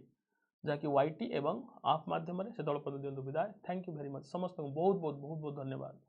जहाँकि वाईटी एवं आप माध्यम से दल पद दिंतु विदाय थैंक यू वेरी मच समस्त को बहुत बहुत बहुत बहुत धन्यवाद।